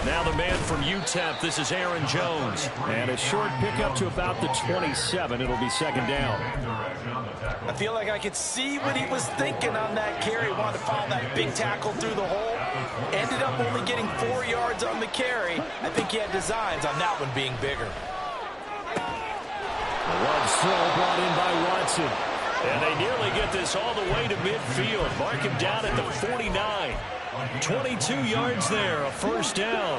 Now the man from UTEP, this is Aaron Jones. And a short pickup to about the 27. It'll be second down. I feel like I could see what he was thinking on that carry. Wanted to follow that big tackle through the hole. Ended up only getting 4 yards on the carry. I think he had designs on that one being bigger. One throw brought in by Watson. And they nearly get this all the way to midfield. Mark him down at the 49. 22 yards there, a first down.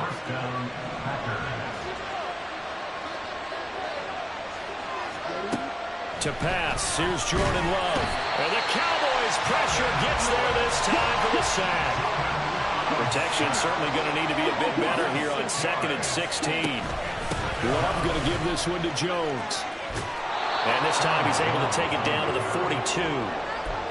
To pass, here's Jordan Love. And the Cowboys' pressure gets there this time for the sack. Protection certainly going to need to be a bit better here on 2nd and 16. Well, I'm going to give this one to Jones. And this time he's able to take it down to the 42.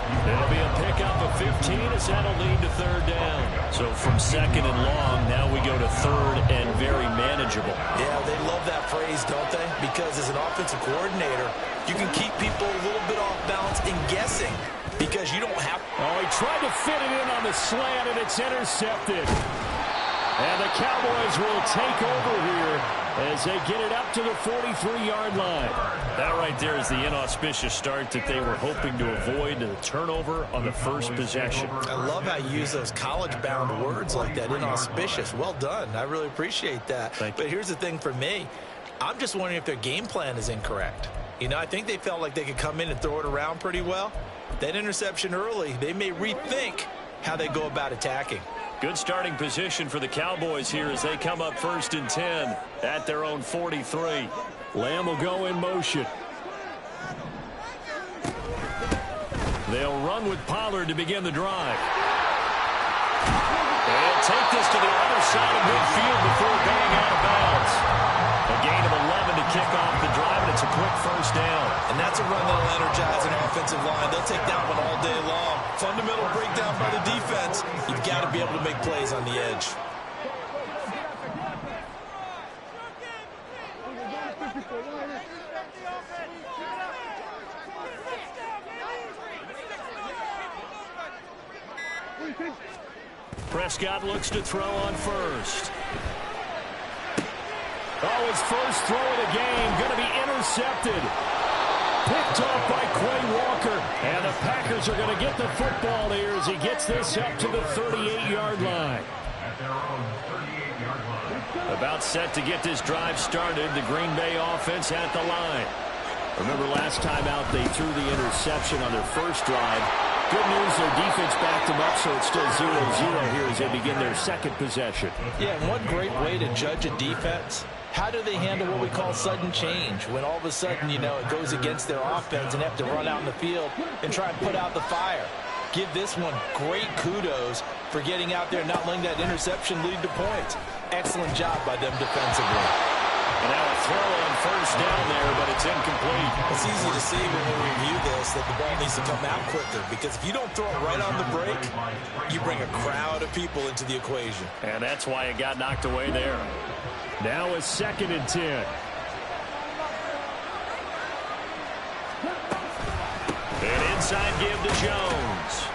It'll be a pickup of 15 as that'll lead to third down. So from 2nd and long, now we go to 3rd and very manageable. Yeah, they love that phrase, don't they? Because as an offensive coordinator, you can keep people a little bit off balance and guessing because you don't have... Oh, he tried to fit it in on the slant, and it's intercepted. And the Cowboys will take over here as they get it up to the 43-yard line. That right there is the inauspicious start that they were hoping to avoid, the turnover on the first possession. I love how you use those college-bound words like that, inauspicious. Well done. I really appreciate that. But here's the thing for me. I'm just wondering if their game plan is incorrect. You know, I think they felt like they could come in and throw it around pretty well. That interception early, they may rethink how they go about attacking. Good starting position for the Cowboys here as they come up 1st and 10 at their own 43. Lamb will go in motion. They'll run with Pollard to begin the drive. They'll take this to the other side of midfield before going out of bounds. A gain of 11 to kick off the drive, and it's a quick first down. And that's a run that'll energize an offensive line. They'll take that one all day long. Fundamental breakdown by the defense. You've got to be able to make plays on the edge. Prescott looks to throw on first. Oh, his first throw of the game going to be intercepted. Picked off by Quay Walker. And the Packers are going to get the football here as he gets this up to the 38-yard line. About set to get this drive started. The Green Bay offense at the line. Remember last time out they threw the interception on their first drive. Good news, their defense backed them up, so it's still 0-0 here as they begin their second possession. Yeah, and one great way to judge a defense. How do they handle what we call sudden change? When all of a sudden, you know, it goes against their offense and have to run out in the field and try and put out the fire. Give this one great kudos for getting out there and not letting that interception lead to points. Excellent job by them defensively. And now a throw on first down there, but it's incomplete. It's easy to see when we review this that the ball needs to come out quicker because if you don't throw it right on the break, you bring a crowd of people into the equation. And that's why it got knocked away there. Now a 2nd and 10. An inside give to Jones.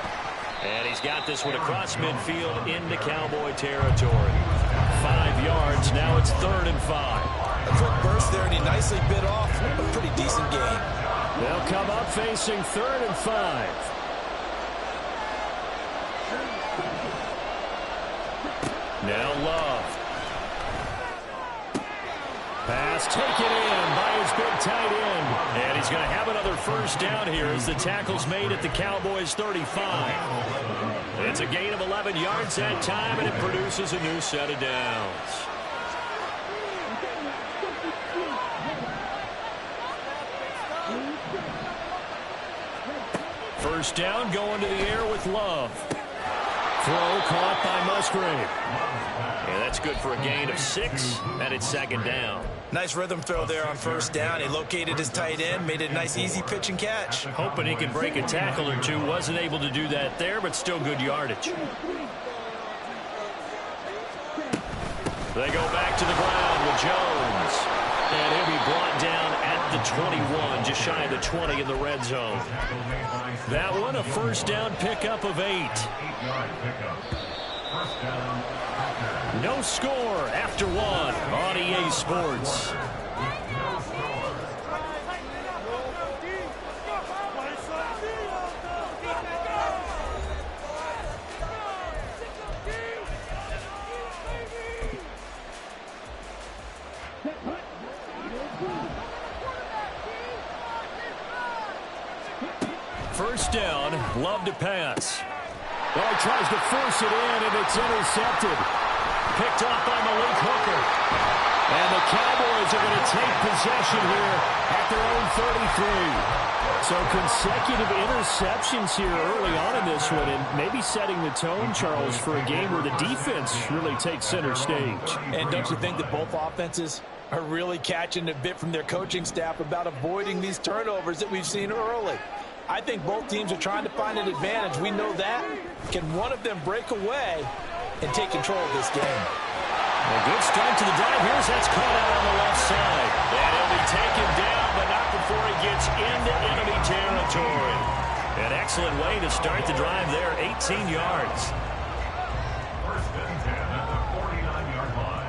And he's got this one across midfield into Cowboy territory. 5 yards. Now it's 3rd and 5. A quick burst there, and he nicely bit off a pretty decent gain. They'll come up facing 3rd and 5. Now Love. Pass taken in by his big tight end. And he's going to have another first down here as the tackle's made at the Cowboys' 35. It's a gain of 11 yards that time, and it produces a new set of downs. First down going to the air with Love. Throw caught by Musgrave. And that's good for a gain of 6, and it's 2nd down. Nice rhythm throw there on first down. He located his tight end, made it a nice easy pitch and catch. Hoping he could break a tackle or two. Wasn't able to do that there, but still good yardage. They go back to the ground with Jones. And he'll be brought down at the 21, just shy of the 20 in the red zone. That one, a first down pickup of 8. No score after 1 on EA Sports. First down, Love to pass. Well, he tries to force it in, and it's intercepted. Picked off by Malik Hooker. And the Cowboys are going to take possession here at their own 33. So consecutive interceptions here early on in this one, and maybe setting the tone, Charles, for a game where the defense really takes center stage. And don't you think that both offenses are really catching a bit from their coaching staff about avoiding these turnovers that we've seen early? I think both teams are trying to find an advantage. We know that. Can one of them break away and take control of this game? A good start to the drive. Here's that's caught out on the left side. And he'll be taken down, but not before he gets into enemy territory. An excellent way to start the drive there, 18 yards. First and 10 at the 49-yard line.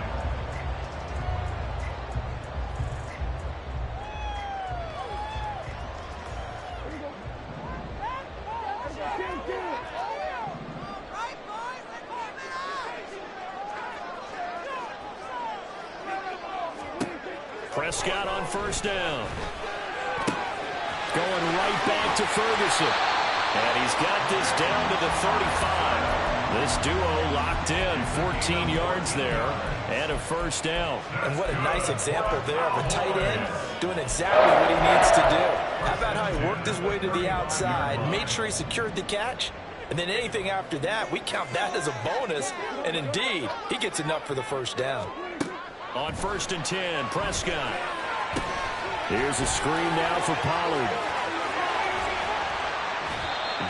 Prescott on first down. Going right back to Ferguson. And he's got this down to the 35. This duo locked in, 14 yards there, and a first down. And what a nice example there of a tight end doing exactly what he needs to do. How about how he worked his way to the outside, made sure he secured the catch, and then anything after that, we count that as a bonus. And indeed, he gets enough for the first down. On first and 10, Prescott. Here's a screen now for Pollard.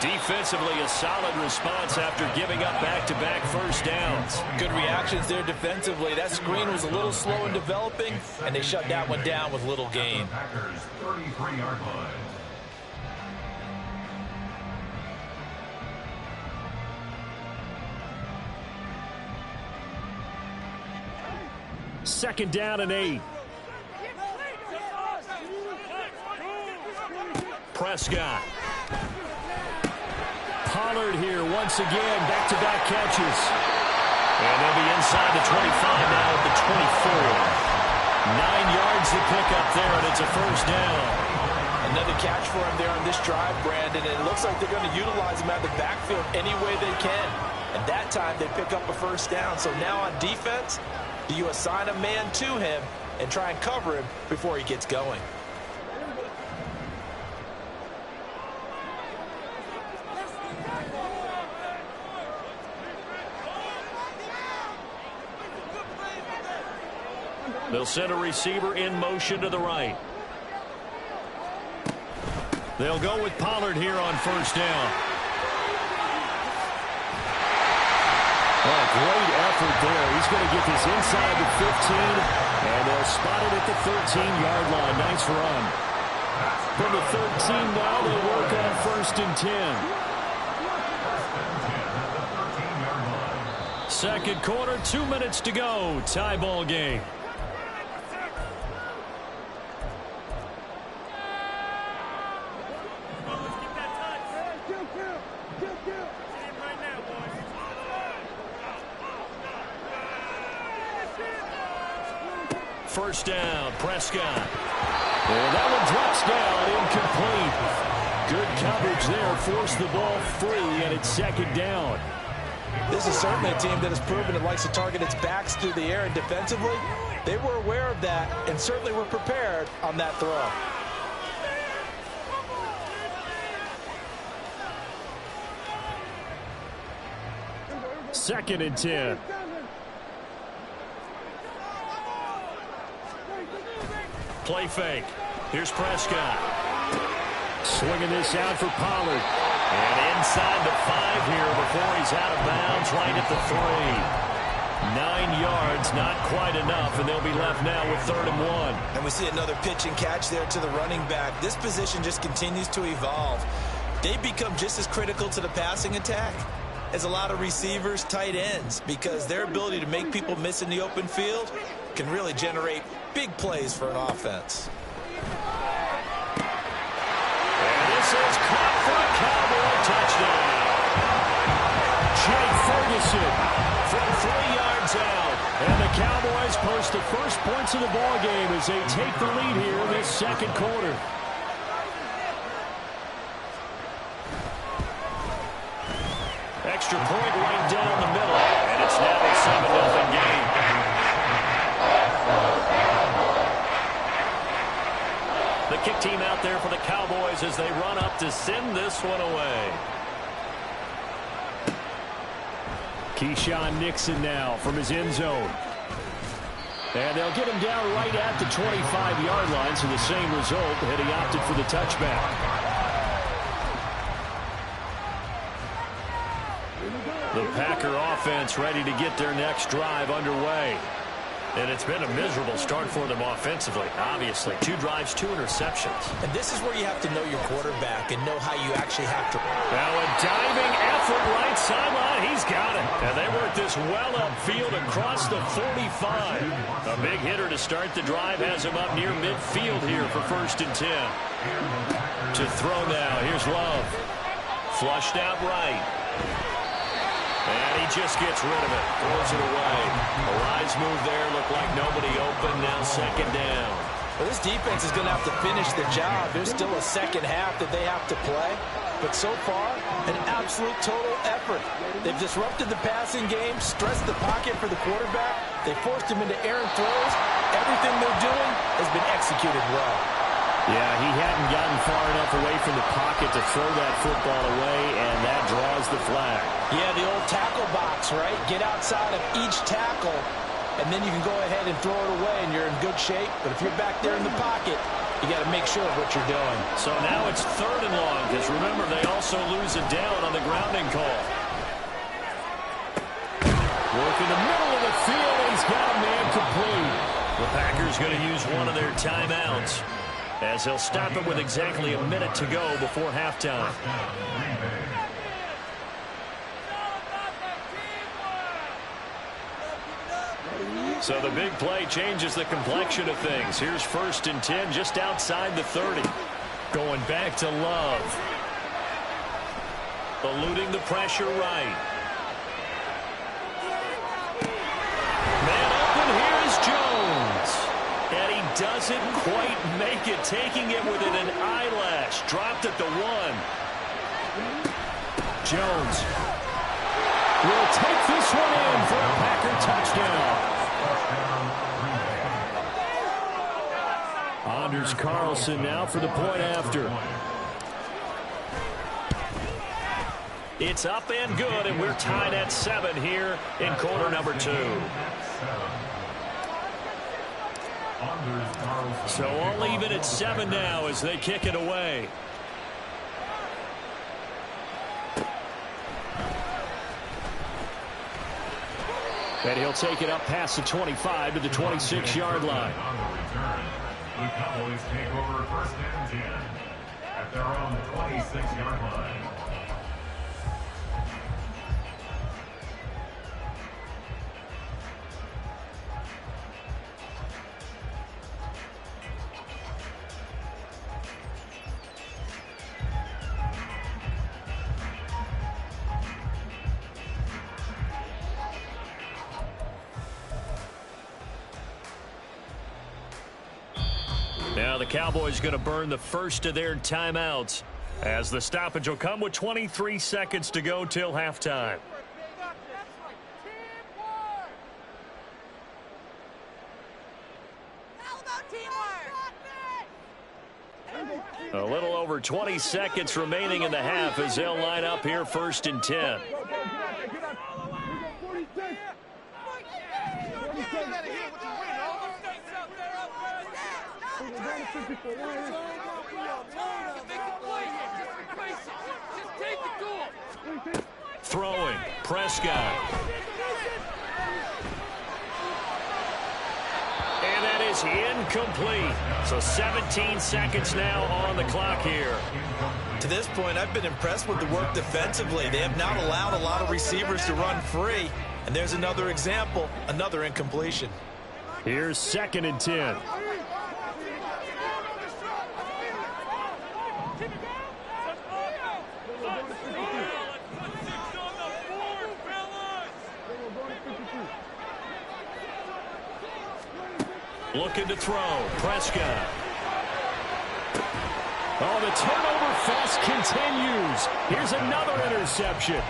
Defensively, a solid response after giving up back-to-back first downs. Good reactions there defensively. That screen was a little slow in developing, and they shut that one down with little gain. Packers 33-yard line. Second down and 8. Prescott. Pollard here once again, back-to-back catches. And they'll be inside the 25 now at the 24. 9 yards to pick up there, and it's a first down. Another catch for him there on this drive, Brandon, and it looks like they're going to utilize him out of the backfield any way they can. And that time they pick up a first down. So now on defense, do you assign a man to him and try and cover him before he gets going? They'll send a receiver in motion to the right. They'll go with Pollard here on first down. Oh, great effort there. He's going to get this inside the 15, and they'll spot it at the 13-yard line. Nice run. From the 13 now, they work on first and 10. Second quarter, 2 minutes to go. Tie ball game. First down, Prescott. And that one drops down, incomplete. Good coverage there, forced the ball free, and it's second down. This is certainly a team that has proven it likes to target its backs through the air, and defensively, they were aware of that and certainly were prepared on that throw. Second and 10. Play fake. Here's Prescott. Swinging this out for Pollard. And inside the 5 here before he's out of bounds right at the 3. 9 yards, not quite enough, and they'll be left now with 3rd and 1. And we see another pitch and catch there to the running back. This position just continues to evolve. They become just as critical to the passing attack as a lot of receivers, tight ends, because their ability to make people miss in the open field can really generate big plays for an offense. And this is caught for a Cowboy touchdown. Jake Ferguson from 3 yards out. And the Cowboys post the first points of the ball game as they take the lead here in this second quarter. Extra point right down the middle. And it's now a 7-0 game. The kick team out there for the Cowboys as they run up to send this one away. Keyshawn Nixon now from his end zone. And they'll get him down right at the 25-yard line, so the same result had he opted for the touchback. The Packer offense ready to get their next drive underway. And it's been a miserable start for them offensively, obviously. 2 drives, 2 interceptions. And this is where you have to know your quarterback and know how you actually have to. Now a diving effort right sideline. He's got it. And they work this well upfield across the 45. A big hitter to start the drive has him up near midfield here for 1st and 10. To throw now. Here's Love. Flushed out right. And he just gets rid of it. Throws it away. A wise move there. Looked like nobody open. Now 2nd down. Well, this defense is going to have to finish the job. There's still a second half that they have to play. But so far, an absolute total effort. They've disrupted the passing game, stressed the pocket for the quarterback. They forced him into errant throws. Everything they're doing has been executed well. Yeah, he hadn't gotten far enough away from the pocket to throw that football away, and that draws the flag. Yeah, the old tackle box, right? Get outside of each tackle, and then you can go ahead and throw it away, and you're in good shape. But if you're back there in the pocket, you got to make sure of what you're doing. So now it's 3rd and long, because remember, they also lose a down on the grounding call. Work in the middle of the field, and he's got a man complete. The Packers going to use one of their timeouts, as they'll stop it with exactly a minute to go before halftime. So the big play changes the complexion of things. Here's 1st and 10 just outside the 30. Going back to Love. Eluding the pressure right. Man open, here is Jones. And he doesn't quite make it, taking it within an eyelash. Dropped at the 1. Jones will take this one in for a Packer touchdown. Anders Carlson now for the point after. It's up and good, and we're tied at 7 here in quarter number 2. So all even at 7 now as they kick it away. And he'll take it up past the 25 to the 26-yard line. On the return, the Cowboys take over 1st and 10 at their own 26-yard line. Now the Cowboys going to burn the first of their timeouts, as the stoppage will come with 23 seconds to go till halftime. A little over 20 seconds remaining in the half as they'll line up here 1st and 10. Throwing, Prescott. is incomplete. So 17 seconds now on the clock here. To this point, I've been impressed with the work defensively. They have not allowed a lot of receivers to run free. And there's another example, another incompletion. Here's 2nd and 10. Looking to throw. Prescott. Oh, the turnover fest continues. Here's another interception.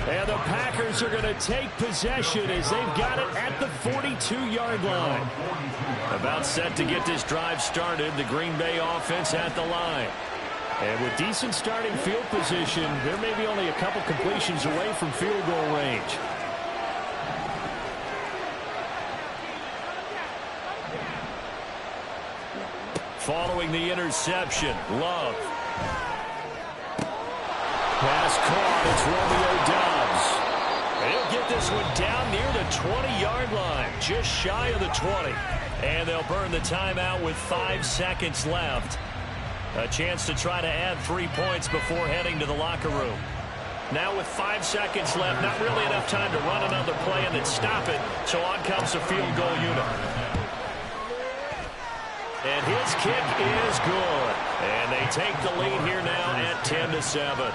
And the Packers are going to take possession as they've got it at the 42-yard line. About set to get this drive started. The Green Bay offense at the line. And with decent starting field position, there may be only a couple completions away from field goal range. Following the interception, Love. Pass caught. It's Romeo Doubs. He'll get this one down near the 20-yard line, just shy of the 20. And they'll burn the timeout with 5 seconds left. A chance to try to add 3 points before heading to the locker room. Now with 5 seconds left, not really enough time to run another play and then stop it. So on comes the field goal unit. And his kick is good. And they take the lead here now at 10-7.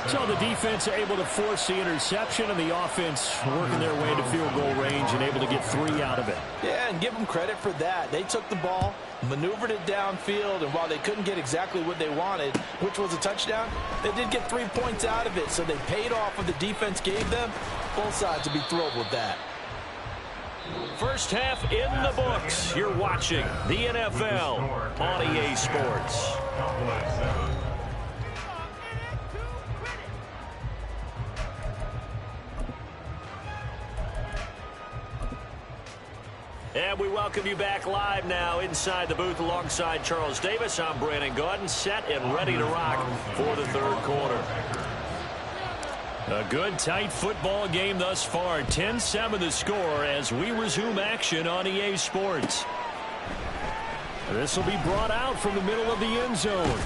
So the defense able to force the interception, and the offense working their way to field goal range and able to get 3 out of it. Yeah, and give them credit for that. They took the ball, maneuvered it downfield, and while they couldn't get exactly what they wanted, which was a touchdown, they did get 3 points out of it. So they paid off what the defense gave them. Both sides will be thrilled with that. First half in the books. You're watching the NFL on EA Sports. And we welcome you back live now inside the booth alongside Charles Davis. I'm Brandon Gaudin, set and ready to rock for the third quarter. A good, tight football game thus far. 10-7 the score as we resume action on EA Sports. This will be brought out from the middle of the end zone.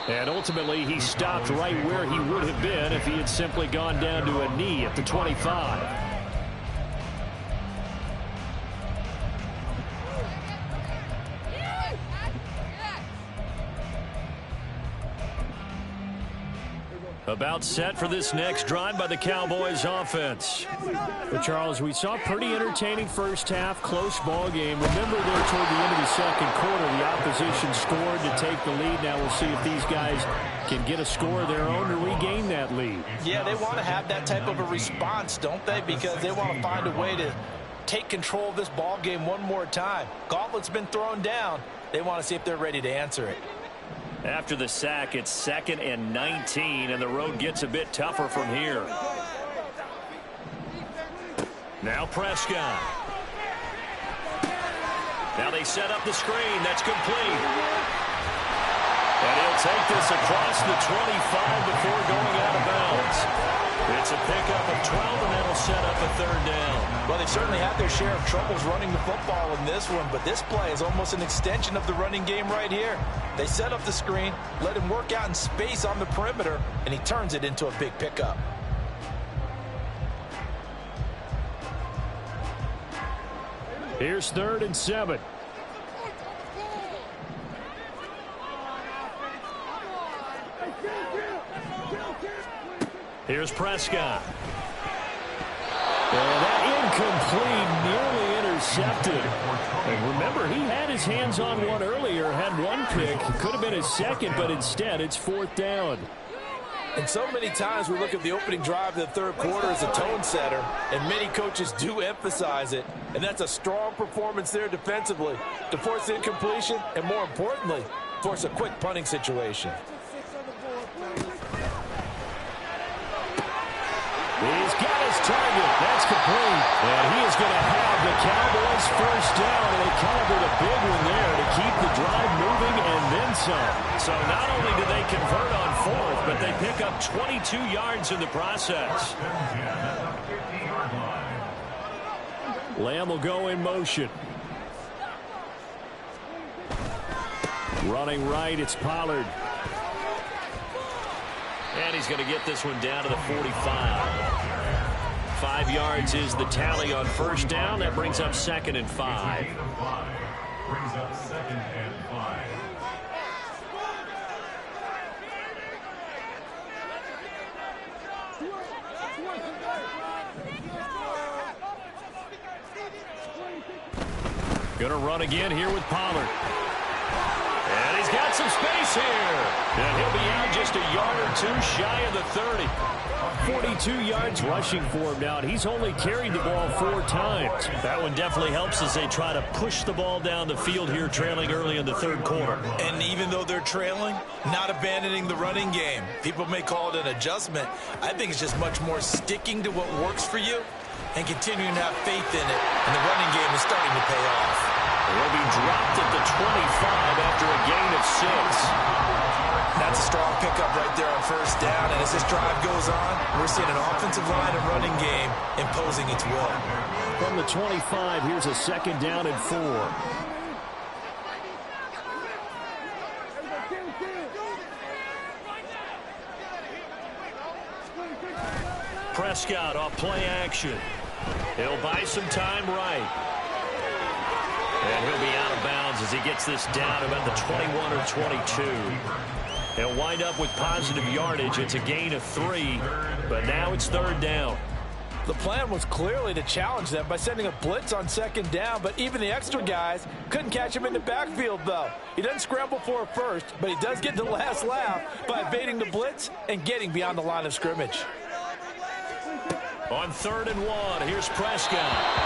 And ultimately, he stopped right where he would have been if he had simply gone down to a knee at the 25. About set for this next drive by the Cowboys offense. But Charles, we saw a pretty entertaining first half, close ball game. Remember there toward the end of the second quarter, the opposition scored to take the lead. Now we'll see if these guys can get a score of their own to regain that lead. Yeah, they want to have that type of a response, don't they? Because they want to find a way to take control of this ball game one more time. Gauntlet's been thrown down. They want to see if they're ready to answer it. After the sack, it's 2nd and 19, and the road gets a bit tougher from here. Now Prescott. Now they set up the screen. That's complete. And he'll take this across the 25 before going out of bounds. It's a pickup of 12, and that'll set up a third down. Well, they certainly had their share of troubles running the football in this one, but this play is almost an extension of the running game right here. They set up the screen, let him work out in space on the perimeter, and he turns it into a big pickup. Here's 3rd and 7. Here's Prescott. And that incomplete, nearly intercepted. And remember, he had his hands on one earlier, had one pick. Could have been his second, but instead it's 4th down. And so many times we look at the opening drive of the third quarter as a tone setter, and many coaches do emphasize it. And that's a strong performance there defensively to force incompletion and, more importantly, force a quick punting situation. He's got his target. That's complete. And he is going to have the Cowboys first down. And they covered a big one there to keep the drive moving and then some. So not only do they convert on 4th, but they pick up 22 yards in the process. Lamb will go in motion. Running right, it's Pollard. And he's going to get this one down to the 45. 5 yards is the tally on first down. That brings up 2nd and 5. Brings up 2nd and 5. Going to run again here with Pollard. And he's got some space here. And he'll be out just a yard or two shy of the 30. 42 yards rushing for him now, and he's only carried the ball 4 times. That one definitely helps as they try to push the ball down the field here, trailing early in the 3rd quarter. And even though they're trailing, not abandoning the running game. People may call it an adjustment. I think it's just much more sticking to what works for you and continuing to have faith in it. And the running game is starting to pay off. He'll be dropped at the 25 after a gain of 6. That's a strong pickup right there on first down. And as this drive goes on, we're seeing an offensive line and running game imposing its will. From the 25, here's a 2nd down and 4. Prescott off play action. He'll buy some time right. And he'll be out of bounds as he gets this down about the 21 or 22. He'll wind up with positive yardage. It's a gain of 3, but now it's 3rd down. The plan was clearly to challenge them by sending a blitz on 2nd down, but even the extra guys couldn't catch him in the backfield, though. He doesn't scramble for it first, but he does get the last laugh by evading the blitz and getting beyond the line of scrimmage. On 3rd and 1, here's Prescott.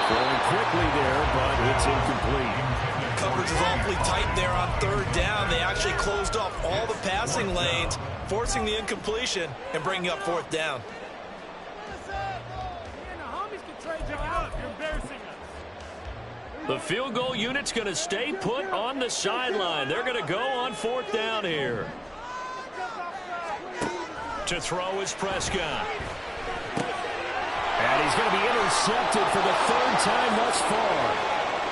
Going quickly there, but it's incomplete. Coverage was awfully tight there on 3rd down. They actually closed off all the passing lanes, forcing the incompletion and bringing up 4th down. The field goal unit's going to stay put on the sideline. They're going to go on 4th down here. To throw is Prescott. And he's going to be intercepted for the 3rd time thus far.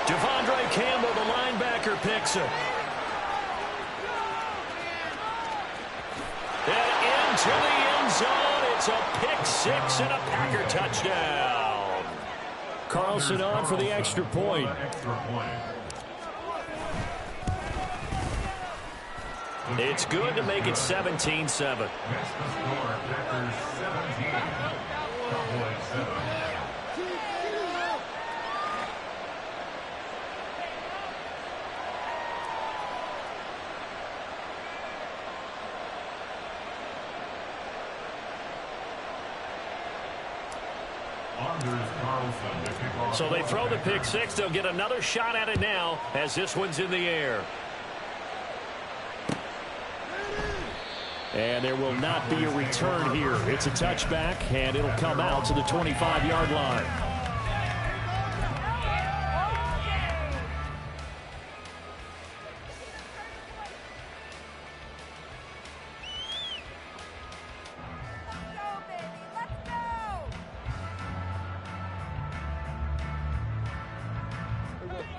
Devondre Campbell, the linebacker, picks him. And into the end zone. It's a pick 6 and a Packer touchdown. Carlson on for the extra point. It's good to make it 17-7. Next to score, Packers 17, Cowboys 7. So they throw the pick 6. They'll get another shot at it now as this one's in the air. And there will not be a return here. It's a touchback, and it'll come out to the 25-yard line.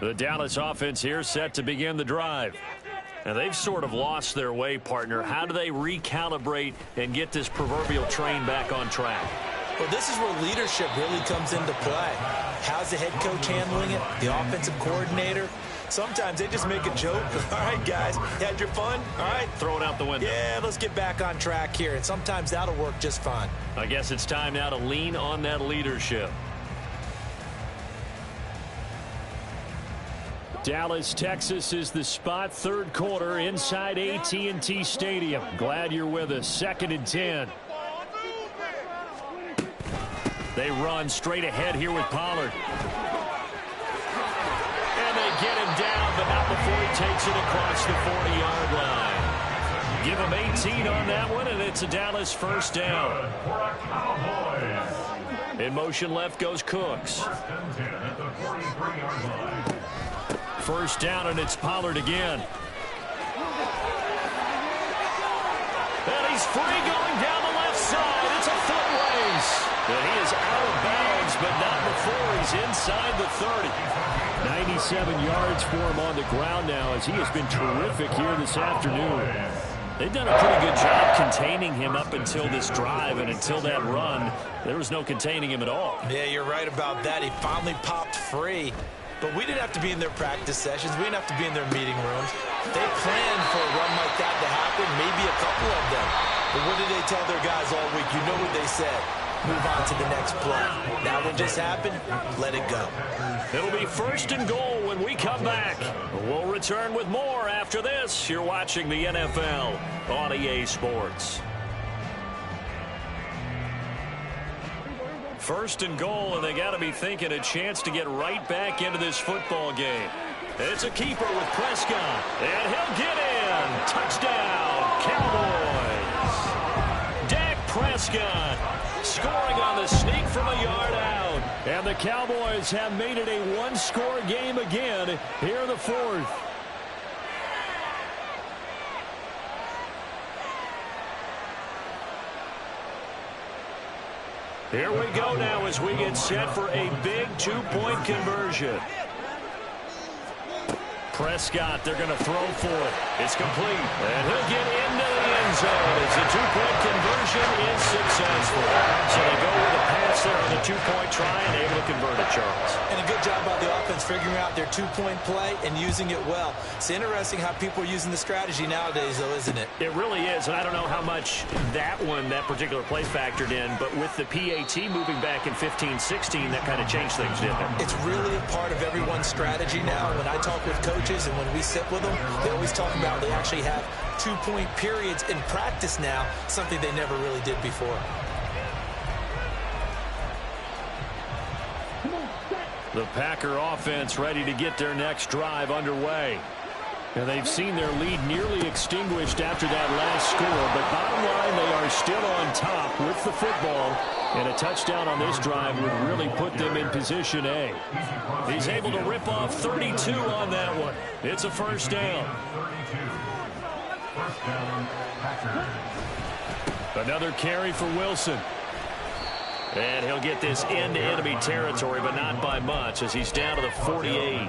The Dallas offense here set to begin the drive. And they've sort of lost their way, partner. How do they recalibrate and get this proverbial train back on track? Well, this is where leadership really comes into play. How's the head coach handling it? The offensive coordinator? Sometimes they just make a joke. All right, guys, you had your fun? All right. Throw it out the window. Yeah, let's get back on track here. And sometimes that'll work just fine. I guess it's time now to lean on that leadership. Dallas, Texas is the spot. 3rd quarter inside AT&T Stadium. Glad you're with us. 2nd and 10. They run straight ahead here with Pollard. And they get him down, but not before he takes it across the 40-yard line. Give him 18 on that one, and it's a Dallas 1st down. In motion left goes Cooks. 1st down, and it's Pollard again. And he's free going down the left inside. It's a foot race. And he is out of bounds, but not before he's inside the 30. 97 yards for him on the ground now, as he has been terrific here this afternoon. They've done a pretty good job containing him up until this drive, and until that run, there was no containing him at all. Yeah, you're right about that. He finally popped free. But we didn't have to be in their practice sessions. We didn't have to be in their meeting rooms. They planned for a run like that to happen, maybe a couple of them. But what did they tell their guys all week? You know what they said. Move on to the next play. That one just happened. Let it go. It'll be 1st and goal when we come back. We'll return with more after this. You're watching the NFL on EA Sports. 1st and goal, and they got to be thinking a chance to get right back into this football game. It's a keeper with Prescott, and he'll get in. Touchdown, Cowboys. Dak Prescott scoring on the sneak from a yard out. And the Cowboys have made it a one-score game again here in the 4th. Here we go now as we get set for a big two-point conversion. Prescott, they're going to throw for it. It's complete. And he'll get into the end zone as the two-point conversion is successful. So they go with a pass there on the two-point try and able to convert it, Charles. And a good job by the offense figuring out their two-point play and using it well. It's interesting how people are using the strategy nowadays, though, isn't it? It really is, and I don't know how much that particular play factored in, but with the PAT moving back in 15-16, that kind of changed things, didn't it? It's really a part of everyone's strategy now. When I talk with coaches and when we sit with them, they always talk about they actually have two-point periods in practice now, something they never really did before. The Packer offense ready to get their next drive underway. And they've seen their lead nearly extinguished after that last score, but bottom line, they are still on top with the football, and a touchdown on this drive would really put them in position A. He's able to rip off 32 on that one. It's a 1st down. Another carry for Wilson. And he'll get this into enemy territory, but not by much, as he's down to the 48.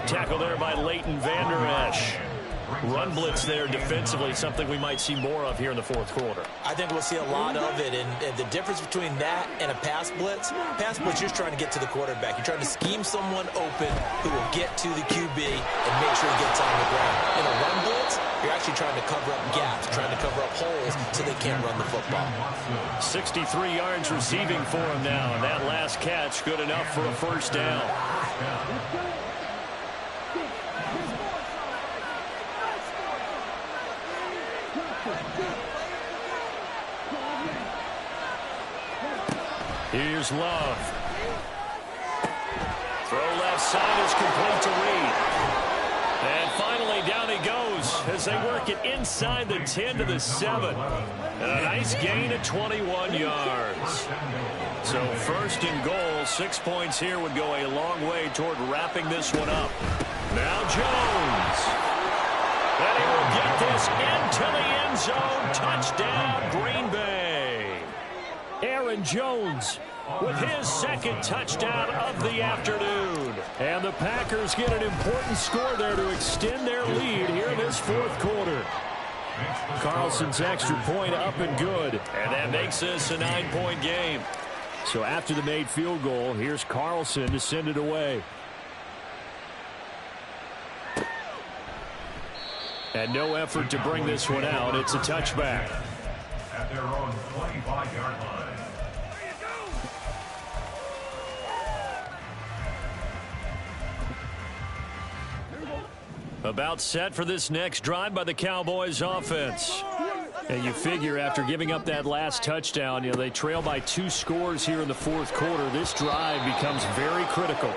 Tackle there by Leighton Vander Esch. Run blitz there defensively, something we might see more of here in the 4th quarter. I think we'll see a lot of it, and the difference between that and a pass blitz, you're just trying to get to the quarterback. You're trying to scheme someone open who will get to the QB and make sure he gets on the ground. In a run blitz, you're actually trying to cover up gaps, trying to cover up holes so they can't run the football. 63 yards receiving for him now, and that last catch good enough for a 1st down. Here's Love. Throw left side is complete to Reed. And finally down he goes as they work it inside the 10 to the 7. And a nice gain of 21 yards. So 1st and goal, 6 points here would go a long way toward wrapping this one up. Now Jones. And he will get this into the end zone. Touchdown, Green Bay. Aaron Jones with his 2nd touchdown of the afternoon. And the Packers get an important score there to extend their lead here in this 4th quarter. Carlson's extra point up and good. And that makes this a 9-point game. So after the made field goal, here's Carlson to send it away. And no effort to bring this one out. It's a touchback. At their own 25-yard line. About set for this next drive by the Cowboys offense. And you figure after giving up that last touchdown, they trail by 2 scores here in the 4th quarter. This drive becomes very critical.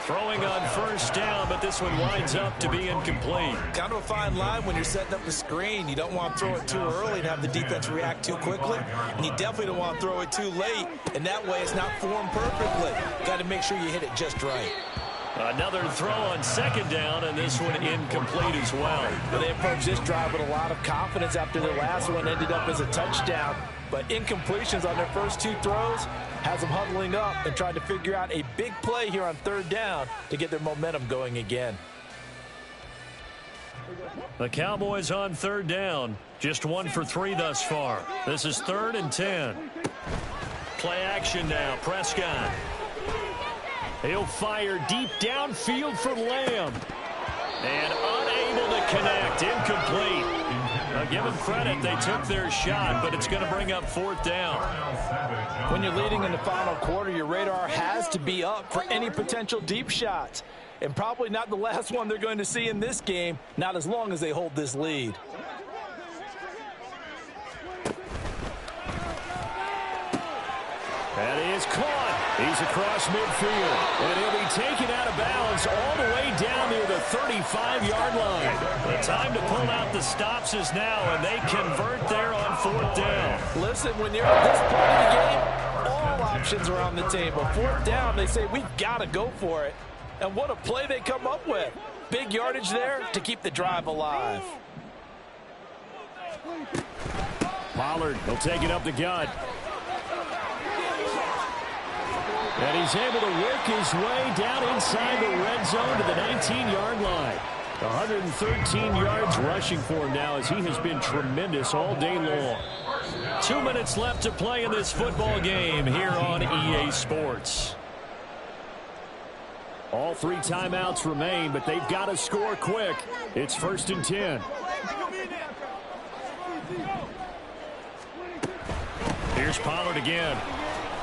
Throwing on 1st down, but this one winds up to be incomplete. Kind of a fine line when you're setting up the screen. You don't want to throw it too early and have the defense react too quickly. And you definitely don't want to throw it too late. And that way it's not formed perfectly. Got to make sure you hit it just right. Another throw on 2nd down, and this one incomplete as well. But they approached this drive with a lot of confidence after their last one ended up as a touchdown. but incompletions on their first 2 throws has them huddling up and trying to figure out a big play here on 3rd down to get their momentum going again. The Cowboys on 3rd down. Just 1 for 3 thus far. This is 3rd and 10. Play action now. Prescott. He'll fire deep downfield for Lamb. And unable to connect. Incomplete. Now give them credit. They took their shot, but it's going to bring up 4th down. When you're leading in the final quarter, your radar has to be up for any potential deep shots. And probably not the last one they're going to see in this game, not as long as they hold this lead. That is caught. He's across midfield. And he'll be taken out of bounds all the way down near the 35-yard line. The time to pull out the stops is now, and they convert there on 4th down. Listen, when you're at this point of the game, all options are on the table. 4th down, they say, we've got to go for it. And what a play they come up with. Big yardage there to keep the drive alive. Pollard will take it up the gut. And he's able to work his way down inside the red zone to the 19-yard line. 113 yards rushing for him now as he has been tremendous all day long. 2 minutes left to play in this football game here on EA Sports. All 3 timeouts remain, but they've got to score quick. It's 1st and 10. Here's Pollard again.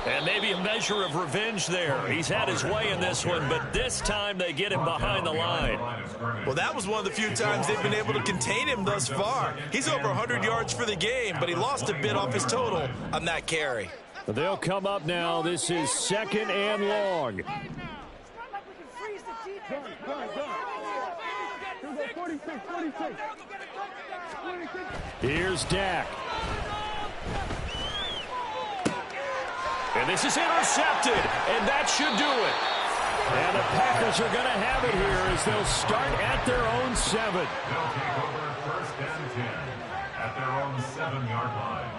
And maybe a measure of revenge there. He's had his way in this one, but this time they get him behind the line. Well, that was one of the few times they've been able to contain him thus far. He's over 100 yards for the game, but he lost a bit off his total on that carry. But they'll come up now. This is 2nd and long. Here's Dak. And this is intercepted, and that should do it. And the Packers are going to have it here as they'll start at their own 7. They'll take over 1st and 10 at their own 7-yard line.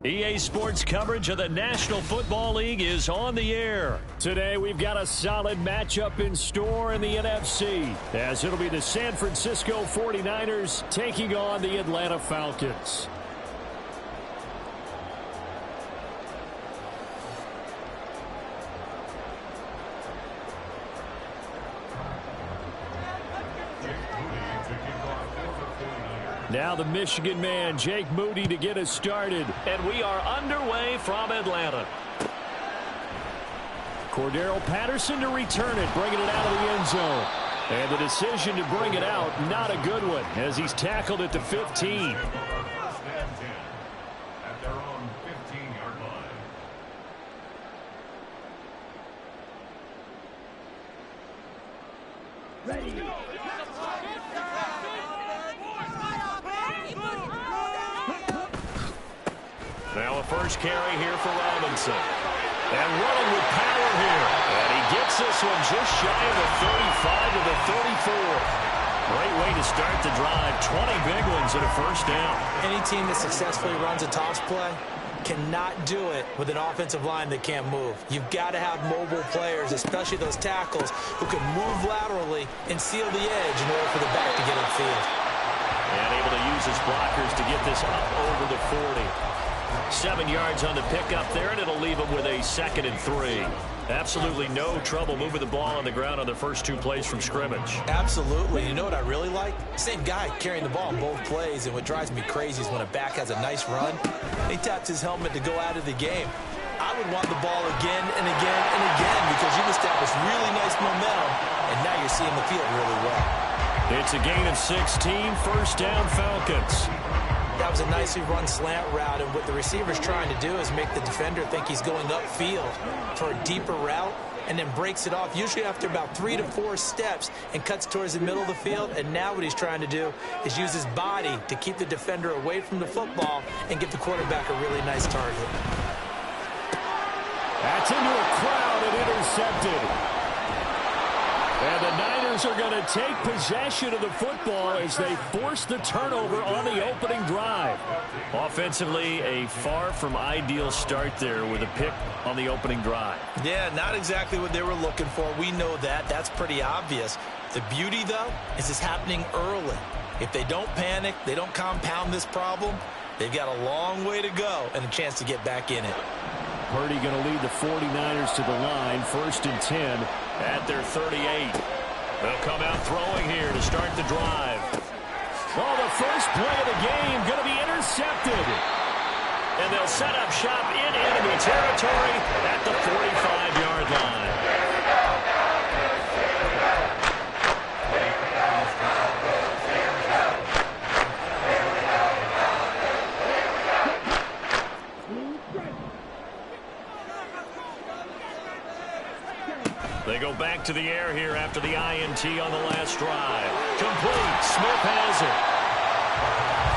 EA Sports coverage of the National Football League is on the air. Today we've got a solid matchup in store in the NFC, as it'll be the San Francisco 49ers taking on the Atlanta Falcons. Now the Michigan man, Jake Moody, to get us started. And we are underway from Atlanta. Cordero Patterson to return it, bringing it out of the end zone. And the decision to bring it out, not a good one, as he's tackled at the 15. At their own 15-yard line. Now a first carry here for Robinson. And running with power here. And he gets this one just shy of the 35 to the 34. Great way to start the drive. 20 big ones and a first down. Any team that successfully runs a toss play cannot do it with an offensive line that can't move. You've got to have mobile players, especially those tackles, who can move laterally and seal the edge in order for the back to get upfield. And able to use his blockers to get this up over the 40. 7 yards on the pickup there, and it'll leave him with a 2nd and 3. Absolutely no trouble moving the ball on the ground on the first 2 plays from scrimmage. Absolutely. You know what I really like? Same guy carrying the ball in both plays, and what drives me crazy is when a back has a nice run, he taps his helmet to go out of the game. I would want the ball again and again and again because you've established really nice momentum, and now you're seeing the field really well. It's a gain of 16, first down Falcons. That was a nicely run slant route, and what the receiver's trying to do is make the defender think he's going upfield for a deeper route, and then breaks it off, usually after about 3 to 4 steps, and cuts towards the middle of the field. And now what he's trying to do is use his body to keep the defender away from the football and give the quarterback a really nice target. That's into a crowd and intercepted. And the Niners are going to take possession of the football as they force the turnover on the opening drive. Offensively, a far from ideal start there with a pick on the opening drive. Yeah, not exactly what they were looking for. We know that. That's pretty obvious. The beauty, though, is it's happening early. If they don't panic, they don't compound this problem, they've got a long way to go and a chance to get back in it. Purdy going to lead the 49ers to the line, 1st and 10 at their 38. They'll come out throwing here to start the drive. Oh, the first play of the game going to be intercepted. And they'll set up shop in enemy territory at the 45-yard line. They go back to the air here after the INT on the last drive. Complete. Smith has it.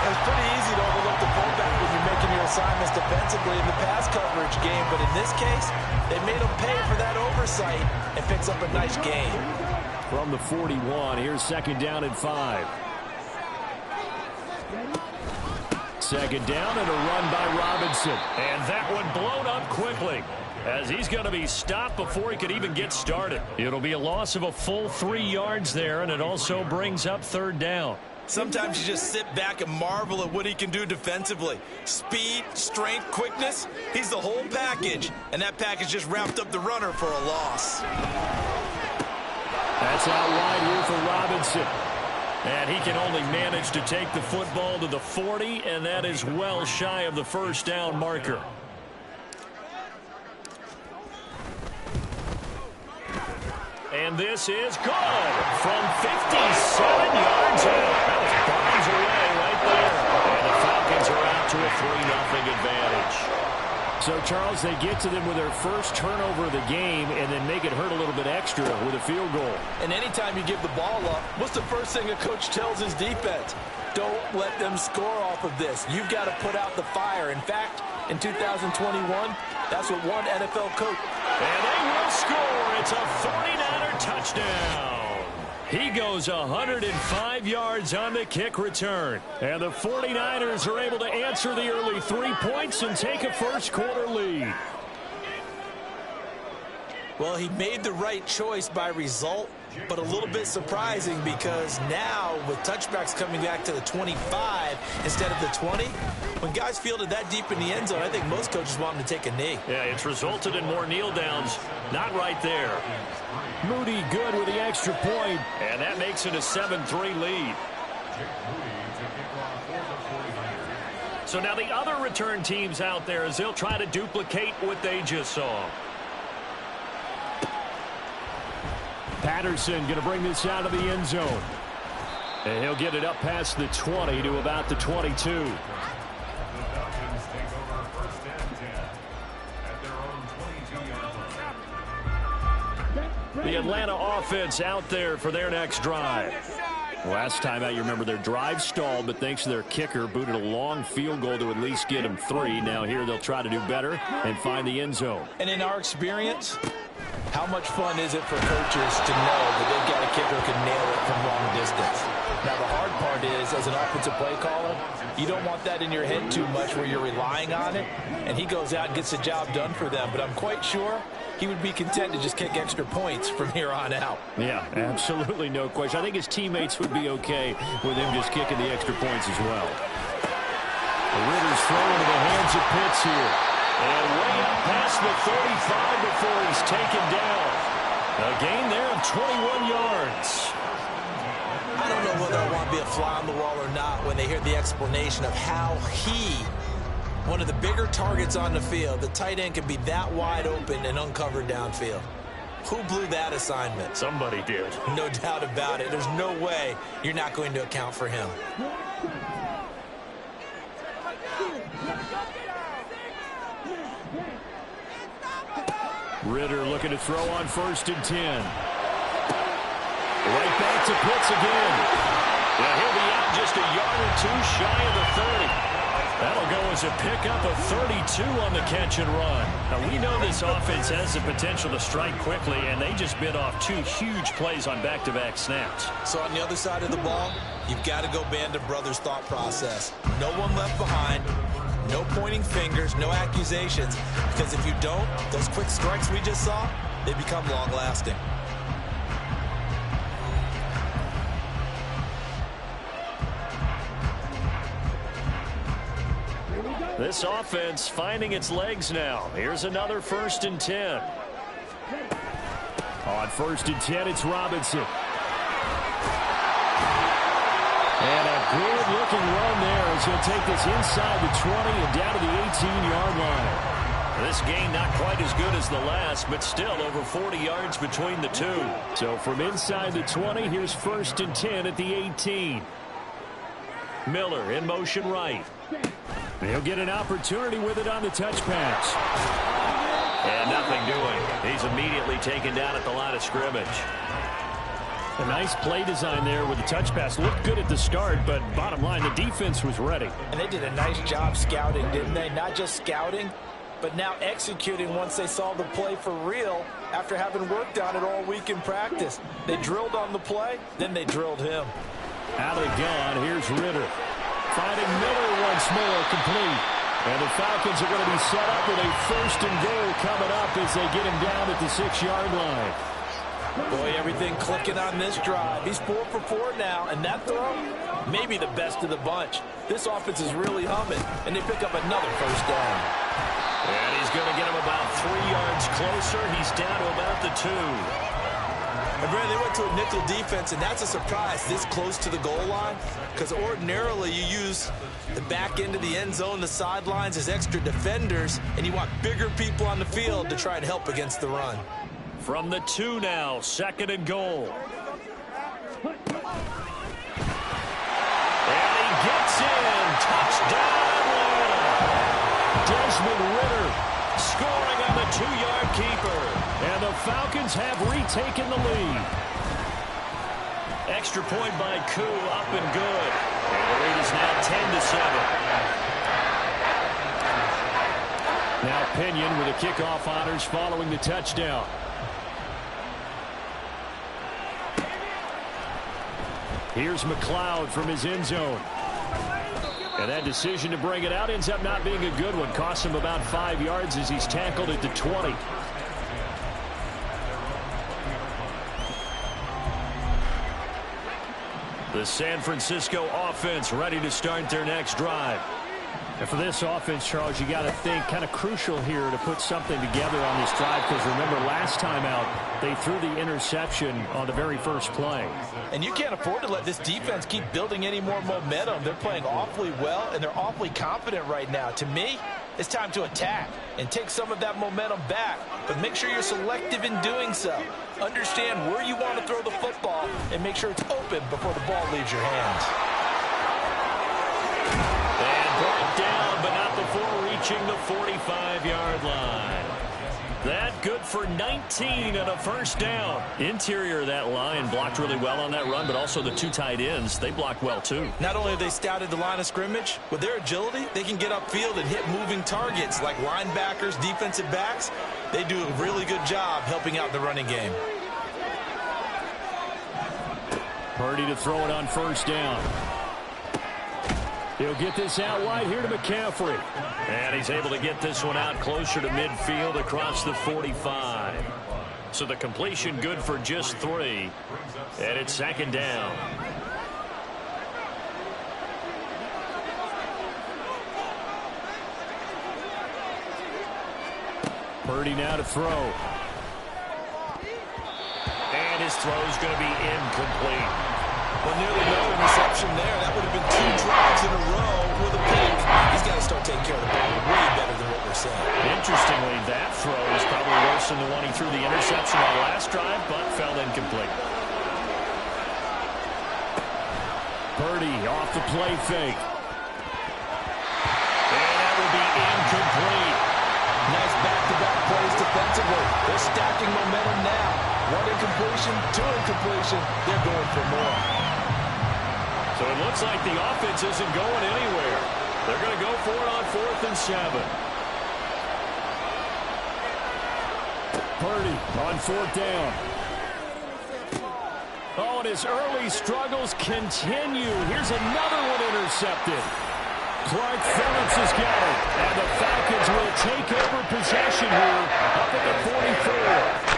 It's pretty easy to overlook the fullback when you're making your assignments defensively in the pass coverage game. But in this case, they made him pay for that oversight and picks up a nice gain. From the 41, here's 2nd down and 5. 2nd down and a run by Robinson. And that one blown up quickly, as he's going to be stopped before he could even get started. It'll be a loss of a full 3 yards there, and it also brings up 3rd down. Sometimes you just sit back and marvel at what he can do defensively. Speed, strength, quickness, he's the whole package. And that package just wrapped up the runner for a loss. That's out wide here for Robinson. And he can only manage to take the football to the 40, and that is well shy of the first down marker. And this is good from 57 yards out. That was bombs away right there. And the Falcons are out to a 3-0 advantage. So, Charles, they get to them with their first turnover of the game and then make it hurt a little bit extra with a field goal. And anytime you give the ball up, what's the first thing a coach tells his defense? Don't let them score off of this. You've got to put out the fire. In fact, in 2021, that's what one NFL coach. And they will score. It's a 49er touchdown. He goes 105 yards on the kick return. And the 49ers are able to answer the early 3 points and take a first-quarter lead. Well, he made the right choice by result, but a little bit surprising because now with touchbacks coming back to the 25 instead of the 20, when guys fielded that deep in the end zone, I think most coaches want him to take a knee. Yeah, it's resulted in more kneel downs. Not right there. Moody good with the extra point. And that makes it a 7-3 lead. So now the other return teams out there as they'll try to duplicate what they just saw. Patterson going to bring this out of the end zone. And he'll get it up past the 20 to about the 22. The Atlanta offense out there for their next drive. Last time out, you remember their drive stalled, but thanks to their kicker, booted a long field goal to at least get them 3. Now here they'll try to do better and find the end zone. And in our experience, how much fun is it for coaches to know that they've got a kicker who can nail it from long distance? Now, the hard part is, as an offensive play caller, you don't want that in your head too much where you're relying on it, and he goes out and gets the job done for them. But I'm quite sure he would be content to just kick extra points from here on out. Yeah, absolutely no question. I think his teammates would be okay with him just kicking the extra points as well. Ritter's thrown into the hands of Pitts here. And way up past the 35 before he's taken down. A gain there of 21 yards. I don't know whether I want to be a fly on the wall or not when they hear the explanation of how he, one of the bigger targets on the field, the tight end can be that wide open and uncovered downfield. Who blew that assignment? Somebody did. No doubt about it. There's no way you're not going to account for him. Ritter looking to throw on 1st and 10. Right back to Pitts again. Yeah, he'll be out just a yard or 2 shy of the 30. That'll go as a pickup of 32 on the catch and run. Now, we know this offense has the potential to strike quickly, and they just bit off 2 huge plays on back-to-back snaps. So on the other side of the ball, you've got to go Band of Brothers thought process. No one left behind. No pointing fingers, no accusations, because if you don't, those quick strikes we just saw, they become long-lasting. This offense finding its legs now. Here's another 1st and 10. On 1st and 10, it's Robinson. And a good-looking run there as he'll take this inside the 20 and down to the 18-yard line. This gain not quite as good as the last, but still over 40 yards between the two. So from inside the 20, here's 1st and 10 at the 18. Miller in motion right. He'll get an opportunity with it on the touch pass. And nothing doing. He's immediately taken down at the line of scrimmage. A nice play design there with the touch pass. Looked good at the start, but bottom line, the defense was ready. And they did a nice job scouting, didn't they? Not just scouting, but now executing once they saw the play for real after having worked on it all week in practice. They drilled on the play, then they drilled him. Out of the gun, here's Ritter. Finding Miller once more, complete. And the Falcons are going to be set up with a 1st and goal coming up as they get him down at the 6-yard line. Boy, everything clicking on this drive. He's 4 for 4 now, and that throw, maybe the best of the bunch. This offense is really humming, and they pick up another 1st down. And he's going to get him about 3 yards closer. He's down to about the 2. And Brandon, they went to a nickel defense, and that's a surprise this close to the goal line, because ordinarily you use the back end of the end zone, the sidelines as extra defenders, and you want bigger people on the field to try and help against the run. From the 2 now, 2nd and goal. And he gets in. Touchdown, Atlanta. Desmond Ritter scoring on the 2-yard keeper. And the Falcons have retaken the lead. Extra point by Koo, up and good. And the lead is now 10-7. Now Pinion with the kickoff honors following the touchdown. Here's McLeod from his end zone. And that decision to bring it out ends up not being a good one. Costs him about 5 yards as he's tackled at the 20. The San Francisco offense ready to start their next drive. And for this offense, Charles, you got to think kind of crucial here to put something together on this drive, because remember last time out they threw the interception on the very first play. And you can't afford to let this defense keep building any more momentum. They're playing awfully well, and they're awfully confident right now. To me, it's time to attack and take some of that momentum back, but make sure you're selective in doing so. Understand where you want to throw the football and make sure it's open before the ball leaves your hands. Brought down, but not before reaching the 45-yard line. That good for 19 and a first down. Interior of that line blocked really well on that run, but also the two tight ends, they blocked well too. Not only have they scouted the line of scrimmage, with their agility, they can get upfield and hit moving targets like linebackers, defensive backs. They do a really good job helping out the running game. Purdy to throw it on first down. He'll get this out wide here to McCaffrey. And he's able to get this one out closer to midfield across the 45. So the completion good for just 3. And it's second down. Purdy now to throw. And his throw's going to be incomplete. Well, nearly no interception there. That would have been 2 drives in a row with a pick. He's got to start taking care of the ball way better than what we're saying. Interestingly, that throw was probably worse than the one he threw the interception on last drive, but fell incomplete. Purdy off the play fake. And that will be incomplete. Nice back-to-back plays defensively. They're stacking momentum now. 1 incompletion, 2 incompletion. They're going for more. So it looks like the offense isn't going anywhere. They're going to go for it on 4th and 7. Purdy on 4th down. Oh, and his early struggles continue. Here's another one intercepted. Clark Phillips has got it. And the Falcons will take over possession here up at the 44.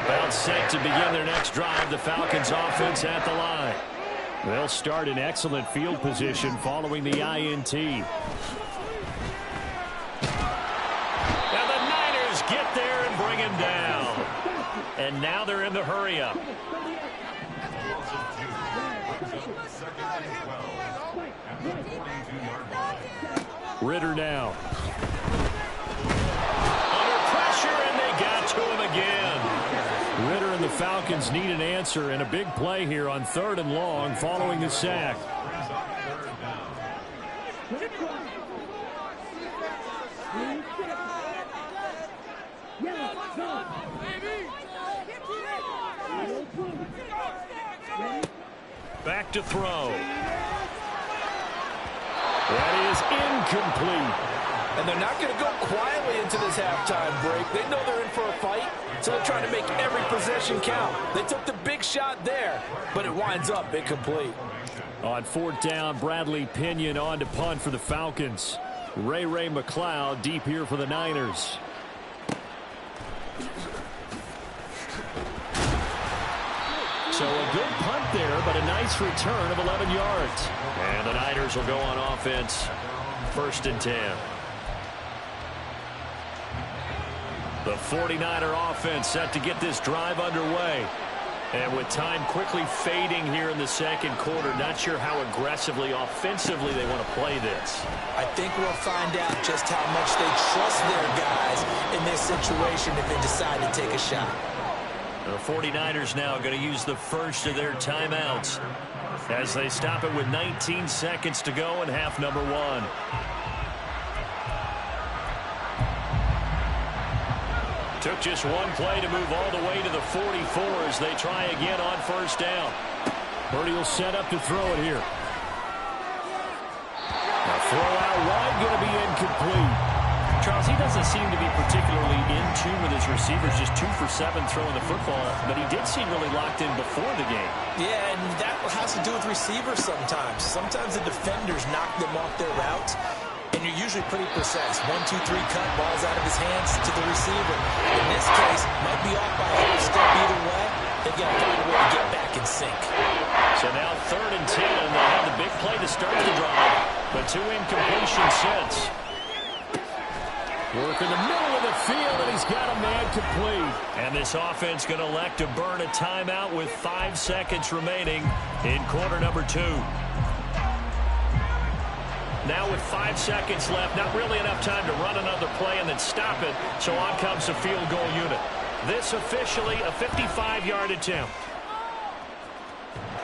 About set to begin their next drive. The Falcons offense at the line. They'll start in excellent field position following the INT. And the Niners get there and bring him down. And now they're in the hurry-up. Ritter now. Under pressure, and they got to him again. Ritter and the Falcons need an answer, and a big play here on 3rd and long following the sack. Back to throw. That is incomplete. And they're not going to go quietly into this halftime break. They know they're in for a fight, so they're trying to make every possession count. They took the big shot there, but it winds up incomplete. On 4th down, Bradley Pinion on to punt for the Falcons. Ray McLeod deep here for the Niners. So a good punt there, but a nice return of 11 yards. And the Niners will go on offense. 1st and 10. The 49er offense set to get this drive underway. And with time quickly fading here in the second quarter, not sure how aggressively, offensively they want to play this. I think we'll find out just how much they trust their guys in this situation if they decide to take a shot. The 49ers now going to use the first of their timeouts as they stop it with 19 seconds to go in half number 1. Took just one play to move all the way to the 44 as they try again on 1st down. Purdy will set up to throw it here. The throw out wide going to be incomplete. Charles, he doesn't seem to be particularly in tune with his receivers just 2 for 7 throwing the football, but he did seem really locked in before the game. Yeah, and that has to do with receivers sometimes. Sometimes the defenders knock them off their routes, and you're usually pretty precise. 1, 2, 3 cut, ball's out of his hands to the receiver. In this case, might be off by a half step either way. They've got to find a way to get back in sync. So now 3rd and 10, and they'll have the big play to start the drive, but 2 incompletions since. Work in the middle of the field, and he's got a man complete. And this offense going to elect to burn a timeout with 5 seconds remaining in quarter number 2. Now with 5 seconds left, not really enough time to run another play and then stop it, so on comes the field goal unit. This officially a 55-yard attempt.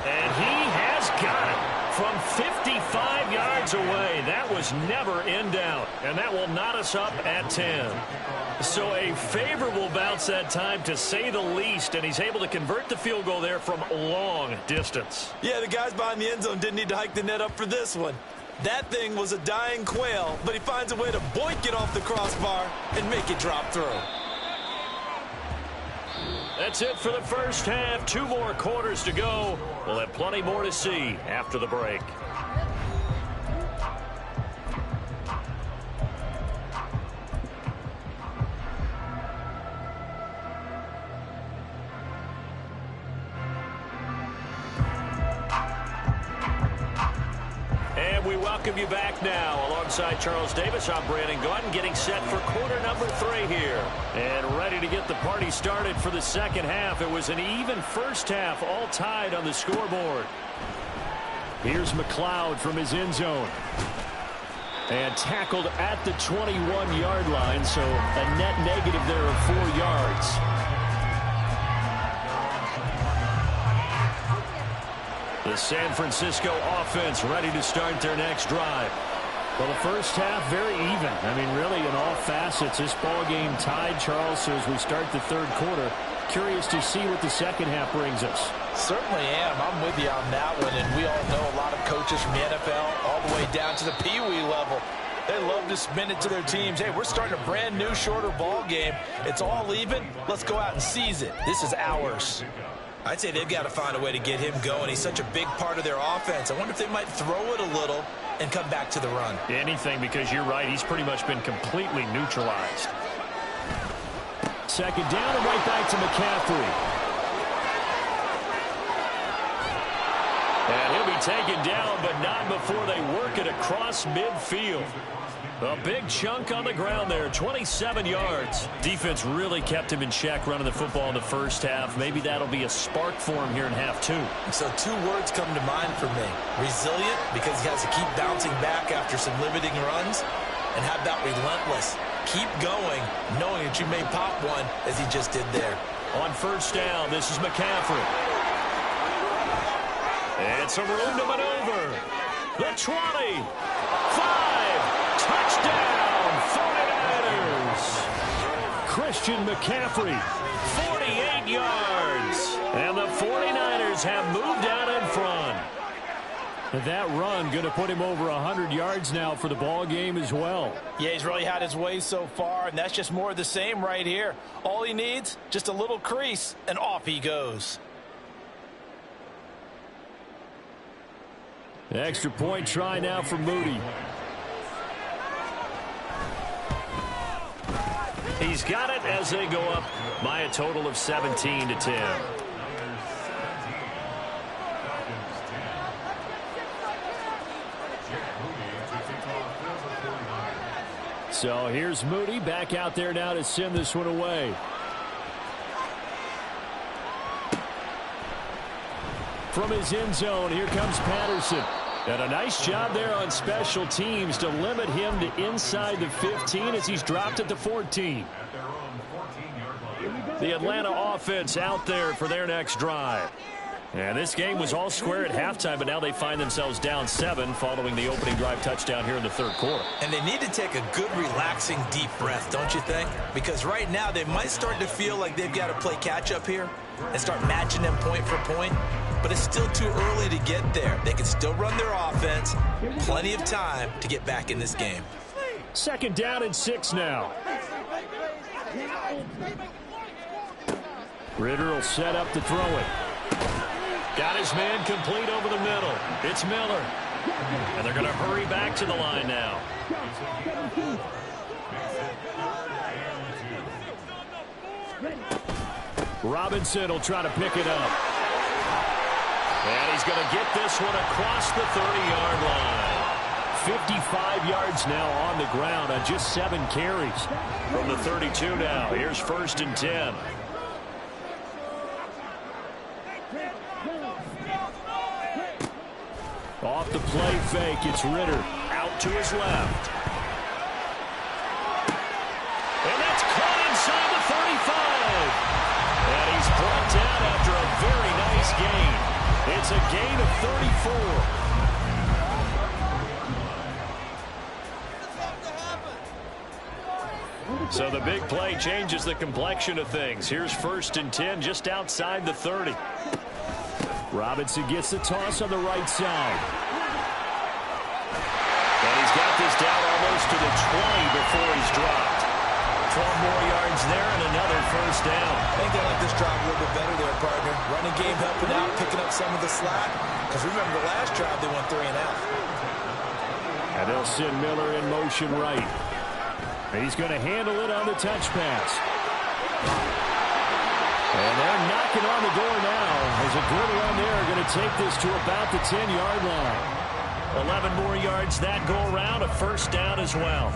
And he has got it from 55 yards away. That was never in doubt, and that will knot us up at 10. So a favorable bounce that time, to say the least, and he's able to convert the field goal there from long distance. Yeah, the guys behind the end zone didn't need to hike the net up for this one. That thing was a dying quail, but he finds a way to boink it off the crossbar and make it drop through. That's it for the first half. 2 more quarters to go. We'll have plenty more to see after the break. And we welcome you back now. Alongside Charles Davis, I'm Brandon Gaudin, getting set for quarter number 3 here. And ready to get the party started for the second half. It was an even first half, all tied on the scoreboard. Here's McLeod from his end zone. And tackled at the 21-yard line, so a net negative there of 4 yards. The San Francisco offense ready to start their next drive. Well, the first half, very even. I mean, really, in all facets, this ball game tied, Charles. So as we start the third quarter, curious to see what the second half brings us. Certainly am. I'm with you on that one. And we all know a lot of coaches from the NFL all the way down to the Pee Wee level. They love to spin it to their teams. Hey, we're starting a brand new, shorter ball game. It's all even. Let's go out and seize it. This is ours. I'd say they've got to find a way to get him going. He's such a big part of their offense. I wonder if they might throw it a little and come back to the run. Anything, because you're right. He's pretty much been completely neutralized. Second down and right back to McCaffrey. And he'll be taken down, but not before they work it across midfield. A big chunk on the ground there, 27 yards. Defense really kept him in check running the football in the first half. Maybe that'll be a spark for him here in half 2. So 2 words come to mind for me. Resilient, because he has to keep bouncing back after some limiting runs. And how about relentless? Keep going, knowing that you may pop one, as he just did there. On first down, this is McCaffrey. And some room to maneuver. The 20. 5. Touchdown, 49ers. Christian McCaffrey. 48 yards. And the 49ers have moved out in front. That run going to put him over 100 yards now for the ball game as well. Yeah, he's really had his way so far, and that's just more of the same right here. All he needs, just a little crease, and off he goes. Extra point try now for Moody. He's got it as they go up by a total of 17-10. So here's Moody back out there now to send this one away. From his end zone, here comes Patterson. And a nice job there on special teams to limit him to inside the 15 as he's dropped at the 14. The Atlanta offense out there for their next drive. And this game was all square at halftime, but now they find themselves down 7 following the opening drive touchdown here in the third quarter. And they need to take a good, relaxing, deep breath, don't you think? Because right now they might start to feel like they've got to play catch-up here and start matching them point for point. But it's still too early to get there. They can still run their offense. Plenty of time to get back in this game. Second down and 6 now. Ritter will set up to throw it. Got his man complete over the middle. It's Miller. And they're going to hurry back to the line now. Robinson will try to pick it up. And he's going to get this one across the 30-yard line. 55 yards now on the ground on just 7 carries. From the 32 now, here's 1st and 10. Off the play fake, it's Ritter. Out to his left. And that's caught inside the 35. And he's brought down after a very nice gain. It's a gain of 34. So the big play changes the complexion of things. Here's 1st and 10 just outside the 30. Robinson gets the toss on the right side. And he's got this down almost to the 20 before he's dropped. 12 more yards there and another 1st down. I think they like this drive a little bit better there, partner. Running game helping out, picking up some of the slack. Because remember the last drive they won 3 and out. And they'll send Miller in motion right. And he's going to handle it on the touch pass. And they're knocking on the door now as a good run there. Going to take this to about the 10-yard line. 11 more yards that go around, a 1st down as well.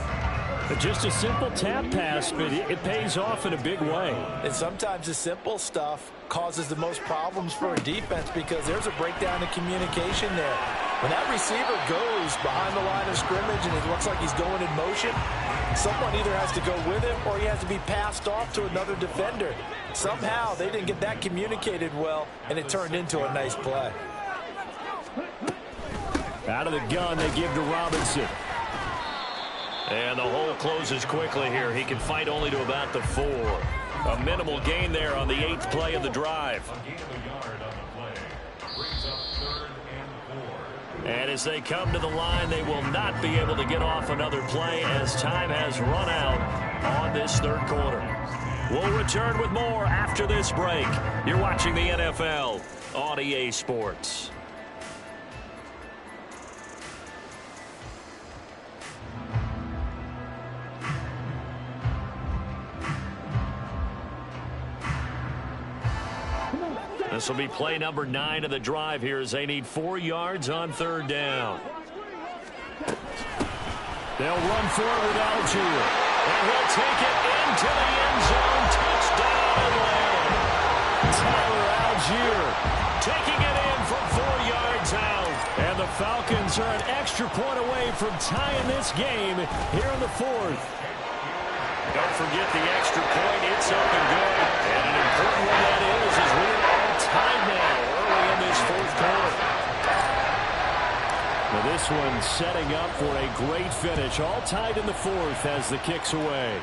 But just a simple tap pass, but it pays off in a big way. And sometimes the simple stuff causes the most problems for a defense because there's a breakdown in communication there. When that receiver goes behind the line of scrimmage and it looks like he's going in motion, someone either has to go with him or he has to be passed off to another defender. Somehow they didn't get that communicated well, and it turned into a nice play. Out of the gun, they give to Robinson. And the hole closes quickly here. He can fight only to about the 4. A minimal gain there on the 8th play of the drive. And as they come to the line, they will not be able to get off another play as time has run out on this 3rd quarter. We'll return with more after this break. You're watching the NFL on EA Sports. This will be play number 9 of the drive here as they need 4 yards on 3rd down. They'll run forward with Algier. And he'll take it into the end zone. Touchdown Atlanta. Tyler Algier Taking it in from 4 yards out. And the Falcons are an extra point away from tying this game here in the 4th. Don't forget the extra point. It's up and good. And an important one that is as we're all tied now early in this 4th quarter. Now this one setting up for a great finish. All tied in the 4th as the kick's away.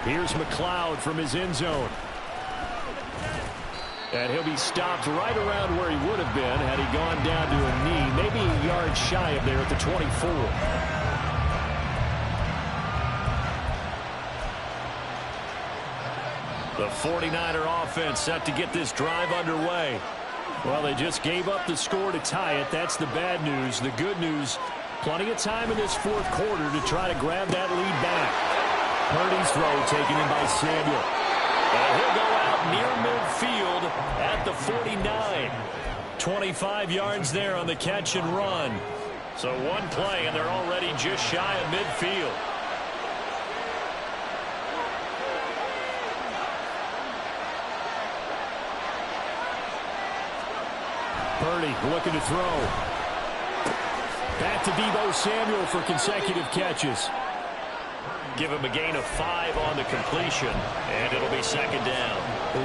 Here's McLeod from his end zone. And he'll be stopped right around where he would have been had he gone down to a knee. Maybe a yard shy of there at the 24. The 49er offense set to get this drive underway. Well, they just gave up the score to tie it. That's the bad news. The good news, plenty of time in this 4th quarter to try to grab that lead back. Purdy's throw taken in by Samuel. And he'll go out near midfield at the 49. 25 yards there on the catch and run. So one play, and they're already just shy of midfield. Purdy looking to throw. Back to Deebo Samuel for consecutive catches. Give him a gain of 5 on the completion, and it'll be 2nd down.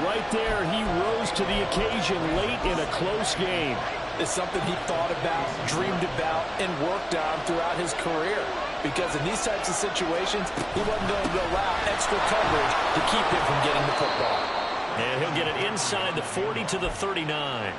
Right there, he rose to the occasion late in a close game. It's something he thought about, dreamed about, and worked on throughout his career. Because in these types of situations, he wasn't going to allow extra coverage to keep him from getting the football. And he'll get it inside the 40 to the 39.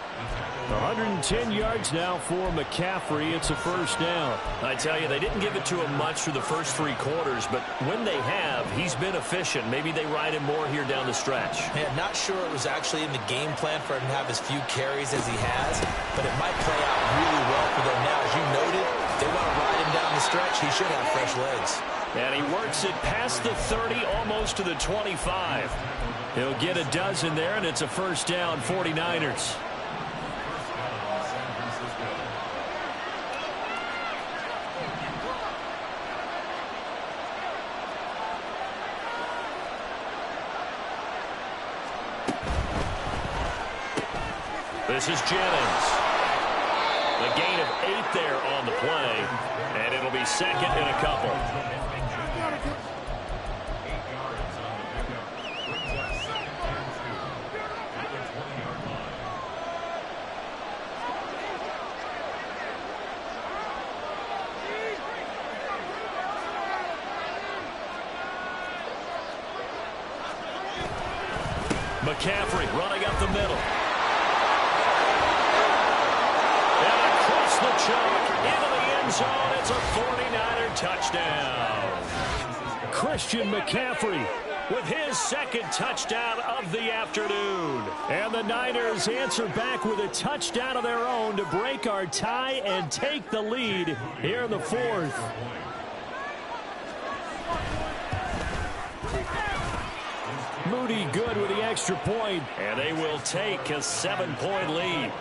110 yards now for McCaffrey. It's a first down. I tell you, they didn't give it to him much through the first 3 quarters, but when they have, he's been efficient. Maybe they ride him more here down the stretch. Man, not sure it was actually in the game plan for him to have as few carries as he has, but it might play out really well for them now. As you noted, they want to ride him down the stretch. He should have fresh legs. And he works it past the 30, almost to the 25. He'll get a dozen there, and it's a first down, 49ers. This is Jennings. A gain of 8 there on the play, and it'll be second and a couple. McCaffrey running up the middle. The chalk into the end zone. It's a 49er touchdown. Christian McCaffrey with his second touchdown of the afternoon. And the Niners answer back with a touchdown of their own to break our tie and take the lead here in the 4th. Moody good with the extra point. And they will take a 7-point lead.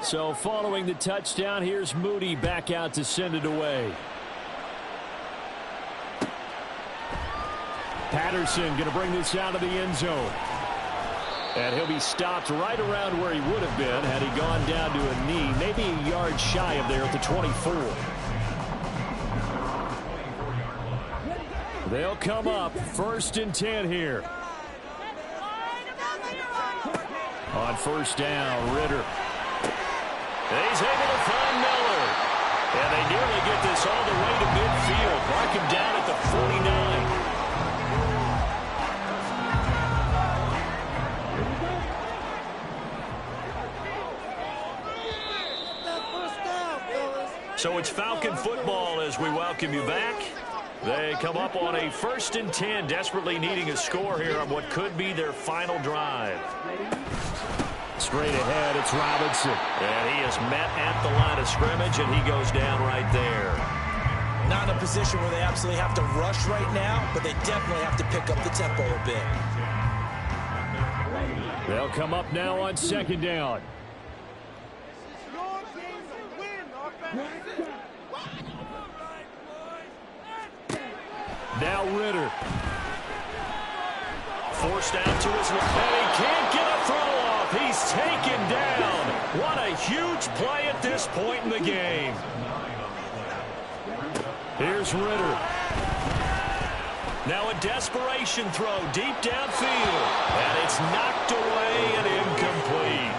So following the touchdown, here's Moody back out to send it away. Patterson going to bring this out of the end zone. And he'll be stopped right around where he would have been had he gone down to a knee, maybe a yard shy of there at the 24. They'll come up 1st and 10 here. On first down, Ritter. He's able to find Miller. And they nearly get this all the way to midfield. Mark him down at the 49. So it's Falcon football as we welcome you back. They come up on a 1st and 10, desperately needing a score here on what could be their final drive. Straight ahead, it's Robinson. And he is met at the line of scrimmage, and he goes down right there. Not in a position where they absolutely have to rush right now, but they definitely have to pick up the tempo a bit. They'll come up now on 2nd down. Now Ritter. Forced out to his left, and he can't get a throw off. He's taken down. What a huge play at this point in the game. Here's Ritter. Now a desperation throw deep downfield. And it's knocked away and incomplete.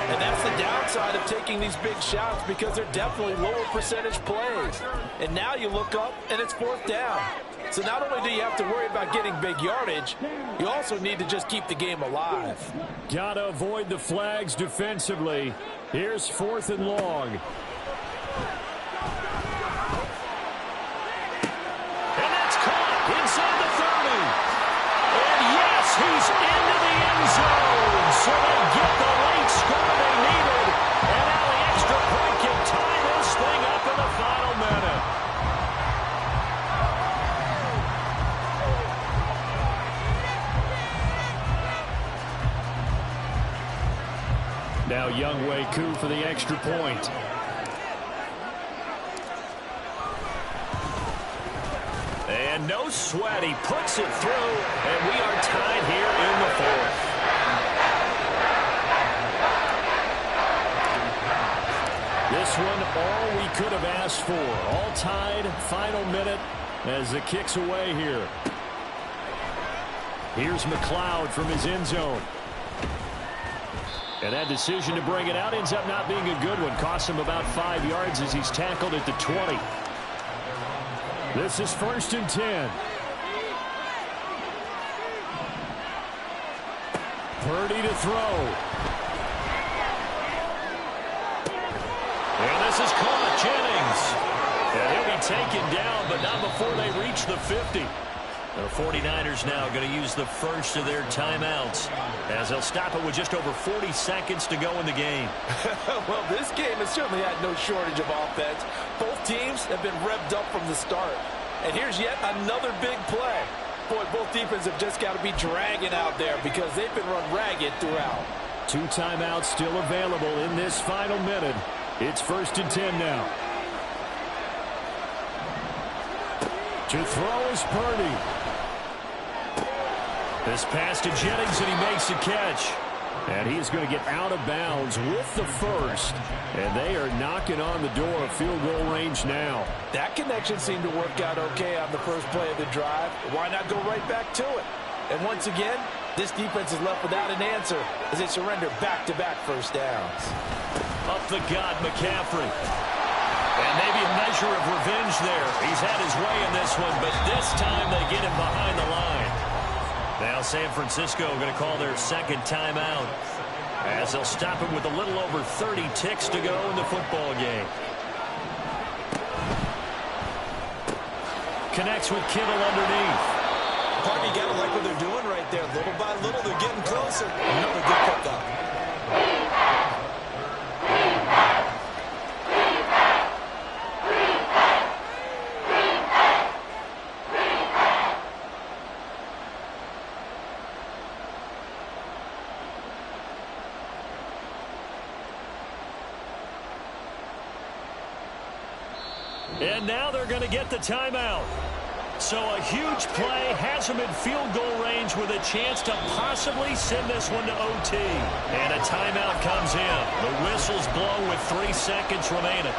And that's the downside of taking these big shots because they're definitely lower percentage plays. And now you look up and it's 4th down. So not only do you have to worry about getting big yardage, you also need to just keep the game alive. Gotta avoid the flags defensively. Here's 4th and long. And that's caught inside the 30. And yes, he's into the end zone. So they get the late score they needed. And now the extra point can tie this thing up in the final minute. Now Younghoe Koo for the extra point. And no sweat. He puts it through. And we are tied here in the 4th. This one all we could have asked for. All tied, final minute as the kick's away here. Here's McLeod from his end zone. And that decision to bring it out ends up not being a good one. Costs him about 5 yards as he's tackled at the 20. This is 1st and 10. Purdy to throw. And this is caught. Jennings. And he'll be taken down, but not before they reach the 50. The 49ers now going to use the first of their timeouts as they'll stop it with just over 40 seconds to go in the game. Well, this game has certainly had no shortage of offense. Both teams have been revved up from the start. And here's yet another big play. Boy, both defenses have just got to be dragging out there because they've been run ragged throughout. 2 timeouts still available in this final minute. It's 1st and 10 now. To throw is Purdy. This pass to Jennings, and he makes the catch. And he's going to get out of bounds with the first. And they are knocking on the door of field goal range now. That connection seemed to work out okay on the first play of the drive. Why not go right back to it? And once again, this defense is left without an answer as they surrender back-to-back first downs. Up the gut, McCaffrey. And maybe a measure of revenge there. He's had his way in this one, but this time they get him behind the line. Now San Francisco going to call their second timeout as they'll stop him with a little over 30 ticks to go in the football game. Connects with Kittle underneath. Parker, you got to like what they're doing right there. Little by little, they're getting closer. Another good pickup. And now they're going to get the timeout. So a huge play has them in field goal range with a chance to possibly send this one to OT. And a timeout comes in. The whistle's blown with 3 seconds remaining.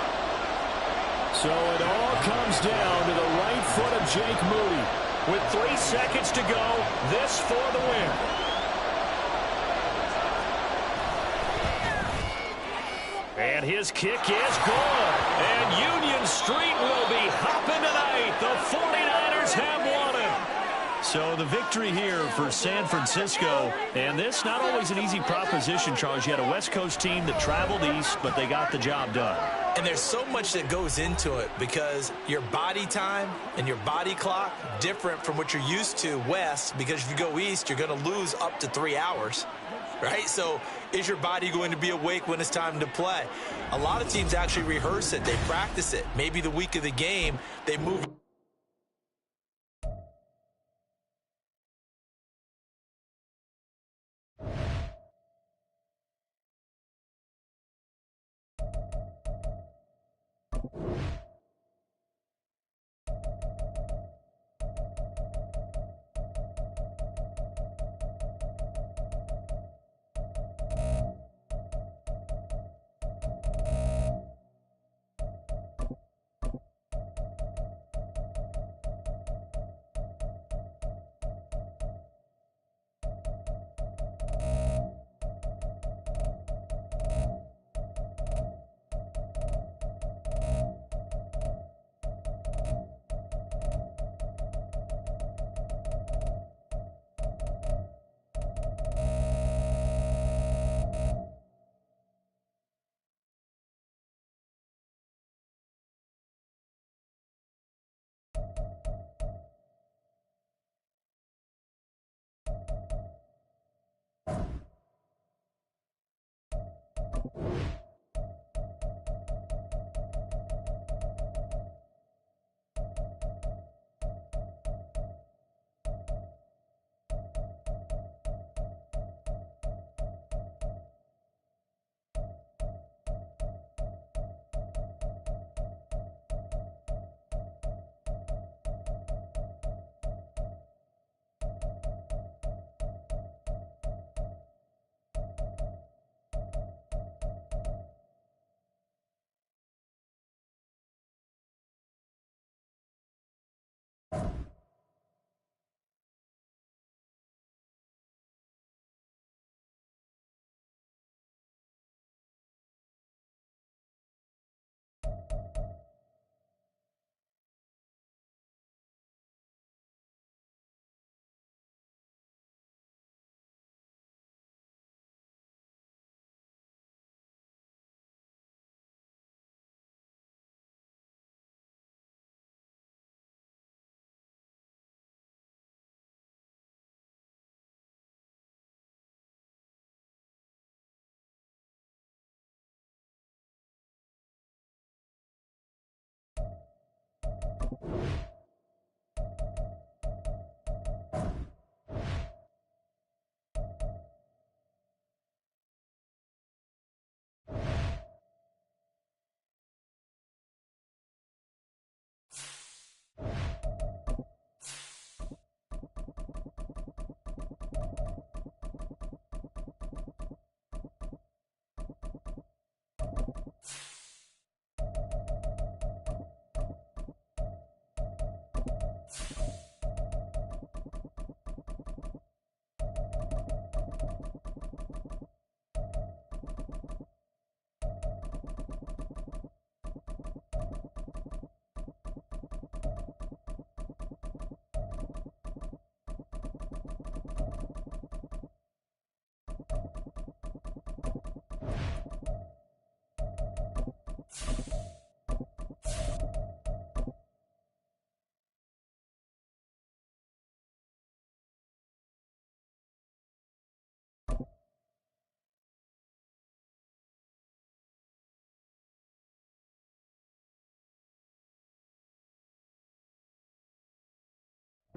So it all comes down to the right foot of Jake Moody. With 3 seconds to go, this for the win. And his kick is good. And Union Street will be hopping tonight. The 49ers have won it. So the victory here for San Francisco. And this not always an easy proposition, Charles. You had a West Coast team that traveled east, but they got the job done. And there's so much that goes into it because your body time and your body clock different from what you're used to west, because if you go east, you're going to lose up to 3 hours. Right? So is your body going to be awake when it's time to play? A lot of teams actually rehearse it. They practice it. Maybe the week of the game, they move.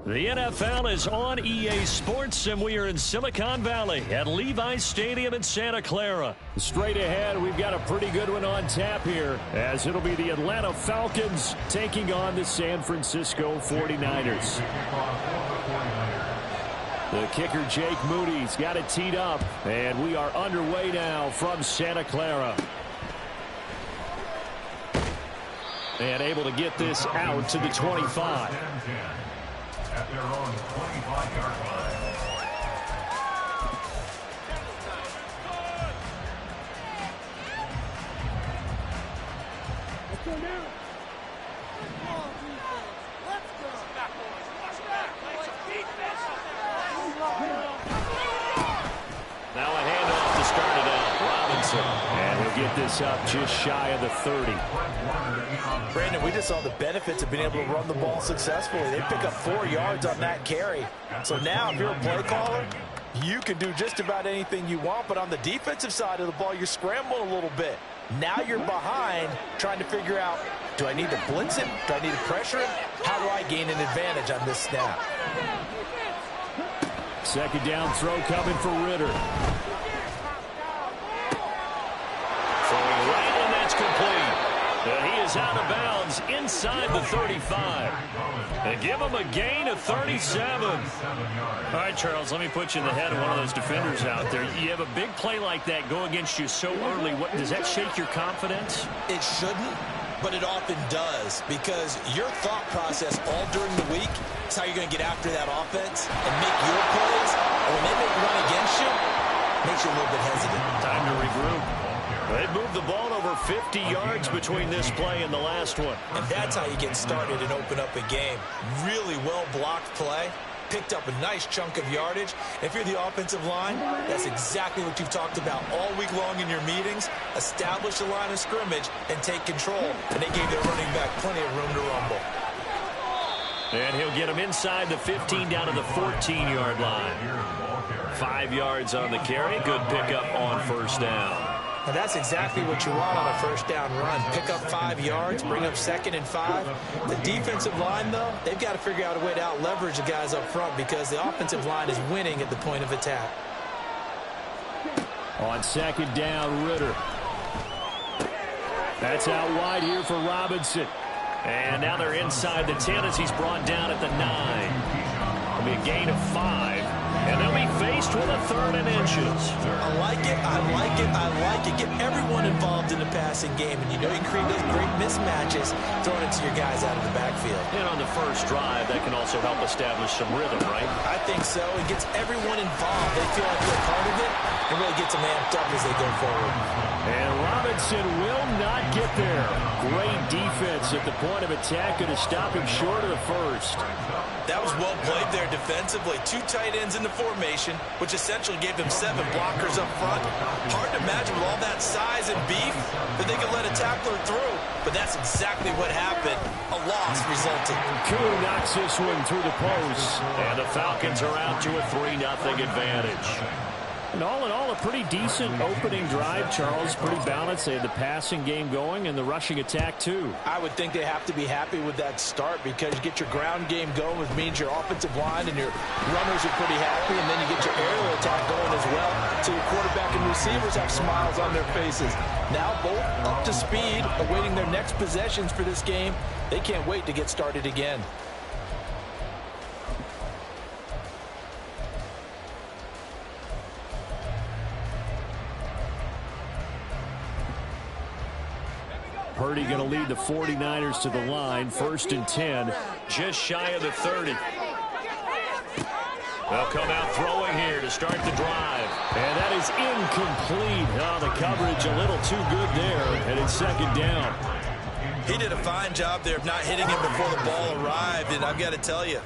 The NFL is on EA Sports, and we are in Silicon Valley at Levi's Stadium in Santa Clara. Straight ahead, we've got a pretty good one on tap here, as it'll be the Atlanta Falcons taking on the San Francisco 49ers. The kicker, Jake Moody's got it teed up, and we are underway now from Santa Clara. And able to get this out to the 25. At their own 25-yard line. Let's go now. Let's go. Now a handoff to start it out. Robinson. And he'll get this up just shy of the 30. Brandon, we just saw the benefits of being able to run the ball successfully. They pick up 4 yards on that carry. So now if you're a play caller, you can do just about anything you want. But on the defensive side of the ball, you're scrambling a little bit. Now you're behind trying to figure out, do I need to blitz him? Do I need to pressure him? How do I gain an advantage on this snap? Second down throw coming for Ritter. Throwing right, and that's complete. He is out of bounds inside the 35. And give him a gain of 37. All right, Charles, let me put you in the head of one of those defenders out there. You have a big play like that go against you so early. Does that shake your confidence? It shouldn't, but it often does, because your thought process all during the week is how you're going to get after that offense and make your plays. And when they make one against you, it makes you a little bit hesitant. Time to regroup. They moved the ball over 50 yards between this play and the last one. And that's how you get started and open up a game. Really well-blocked play. Picked up a nice chunk of yardage. If you're the offensive line, that's exactly what you've talked about all week long in your meetings. Establish a line of scrimmage and take control. And they gave their running back plenty of room to rumble. And he'll get him inside the 15 down to the 14-yard line. 5 yards on the carry. Good pickup on first down. And that's exactly what you want on a first down run. Pick up 5 yards, bring up 2nd and 5. The defensive line, though, they've got to figure out a way to out-leverage the guys up front because the offensive line is winning at the point of attack. On second down, Ritter. That's out wide here for Robinson. And now they're inside the 10 as he's brought down at the 9. It'll be a gain of 5. And they'll be faced with a 3rd and inches. I like it, I like it, I like it. Get everyone involved in the passing game. And you know you create those great mismatches throwing it to your guys out of the backfield. And on the first drive, that can also help establish some rhythm, right? I think so. It gets everyone involved. They feel like they're part of it. It really gets them amped up as they go forward. And Robinson will not get there. Great defense at the point of attack. Going to stop him short of the first. That was well played there defensively. 2 tight ends in the formation, which essentially gave them 7 blockers up front. Hard to imagine with all that size and beef that they could let a tackler through. But that's exactly what happened. A loss resulted. Koo knocks this one through the post. And the Falcons are out to a 3-0 advantage. And all in all, a pretty decent opening drive, Charles. Pretty balanced. They had the passing game going and the rushing attack, too. I would think they have to be happy with that start because you get your ground game going, which means your offensive line and your runners are pretty happy, and then you get your aerial attack going as well. So your quarterback and receivers have smiles on their faces. Now both up to speed, awaiting their next possessions for this game. They can't wait to get started again. Purdy going to lead the 49ers to the line. 1st and 10. Just shy of the 30. They'll come out throwing here to start the drive. And that is incomplete. Oh, the coverage a little too good there. And it's 2nd down. He did a fine job there of not hitting him before the ball arrived. And I've got to tell you,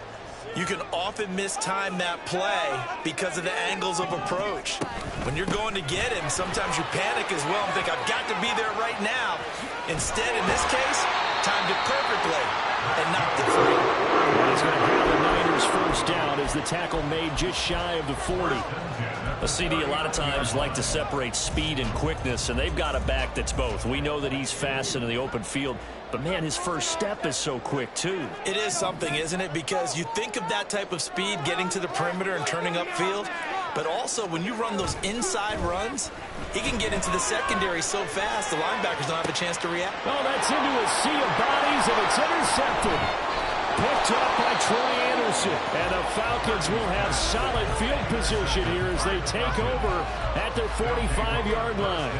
you can often mistime that play because of the angles of approach. When you're going to get him, sometimes you panic as well and think, I've got to be there right now. Instead, in this case, timed it perfectly and knocked it free. And he's going to have the Niners first down as the tackle made just shy of the 40. A CD a lot of times like to separate speed and quickness, and they've got a back that's both. We know that he's fast in the open field, but, man, his first step is so quick, too. It is something, isn't it? Because you think of that type of speed getting to the perimeter and turning upfield, but also when you run those inside runs, he can get into the secondary so fast the linebackers don't have a chance to react. Oh, that's into a sea of bodies, and it's intercepted. Picked up by Troy Anderson. And the Falcons will have solid field position here as they take over at their 45-yard line.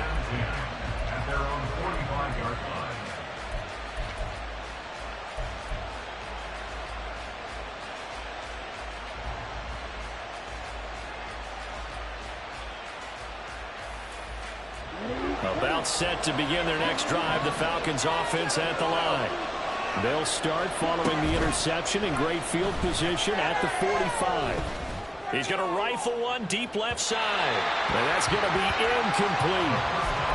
At their own 45-yard line. About set to begin their next drive, the Falcons offense at the line. They'll start following the interception in great field position at the 45. He's going to rifle one deep left side. And that's going to be incomplete.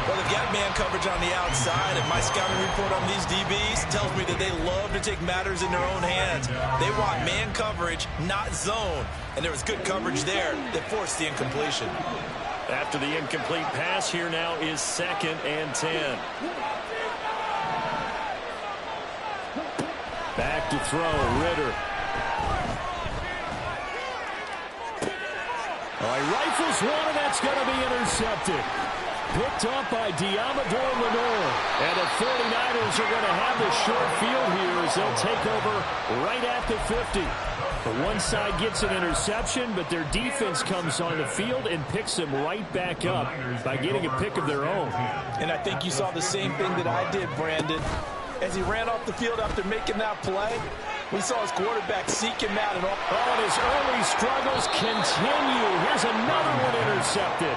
Well, they've got man coverage on the outside, and my scouting report on these DBs tells me that they love to take matters in their own hands. They want man coverage, not zone. And there was good coverage there that forced the incompletion. After the incomplete pass, here now is 2nd and 10. Back to throw, Ritter. Oh, he rifles one, and that's going to be intercepted. Picked up by Diamador Lenore. And the 49ers are going to have the short field here as they'll take over right at the 50. The one side gets an interception, but their defense comes on the field and picks them right back up by getting a pick of their own. And I think you saw the same thing that I did, Brandon. As he ran off the field after making that play, we saw his quarterback seeking Madden. Oh, and his early struggles continue. Here's another one intercepted.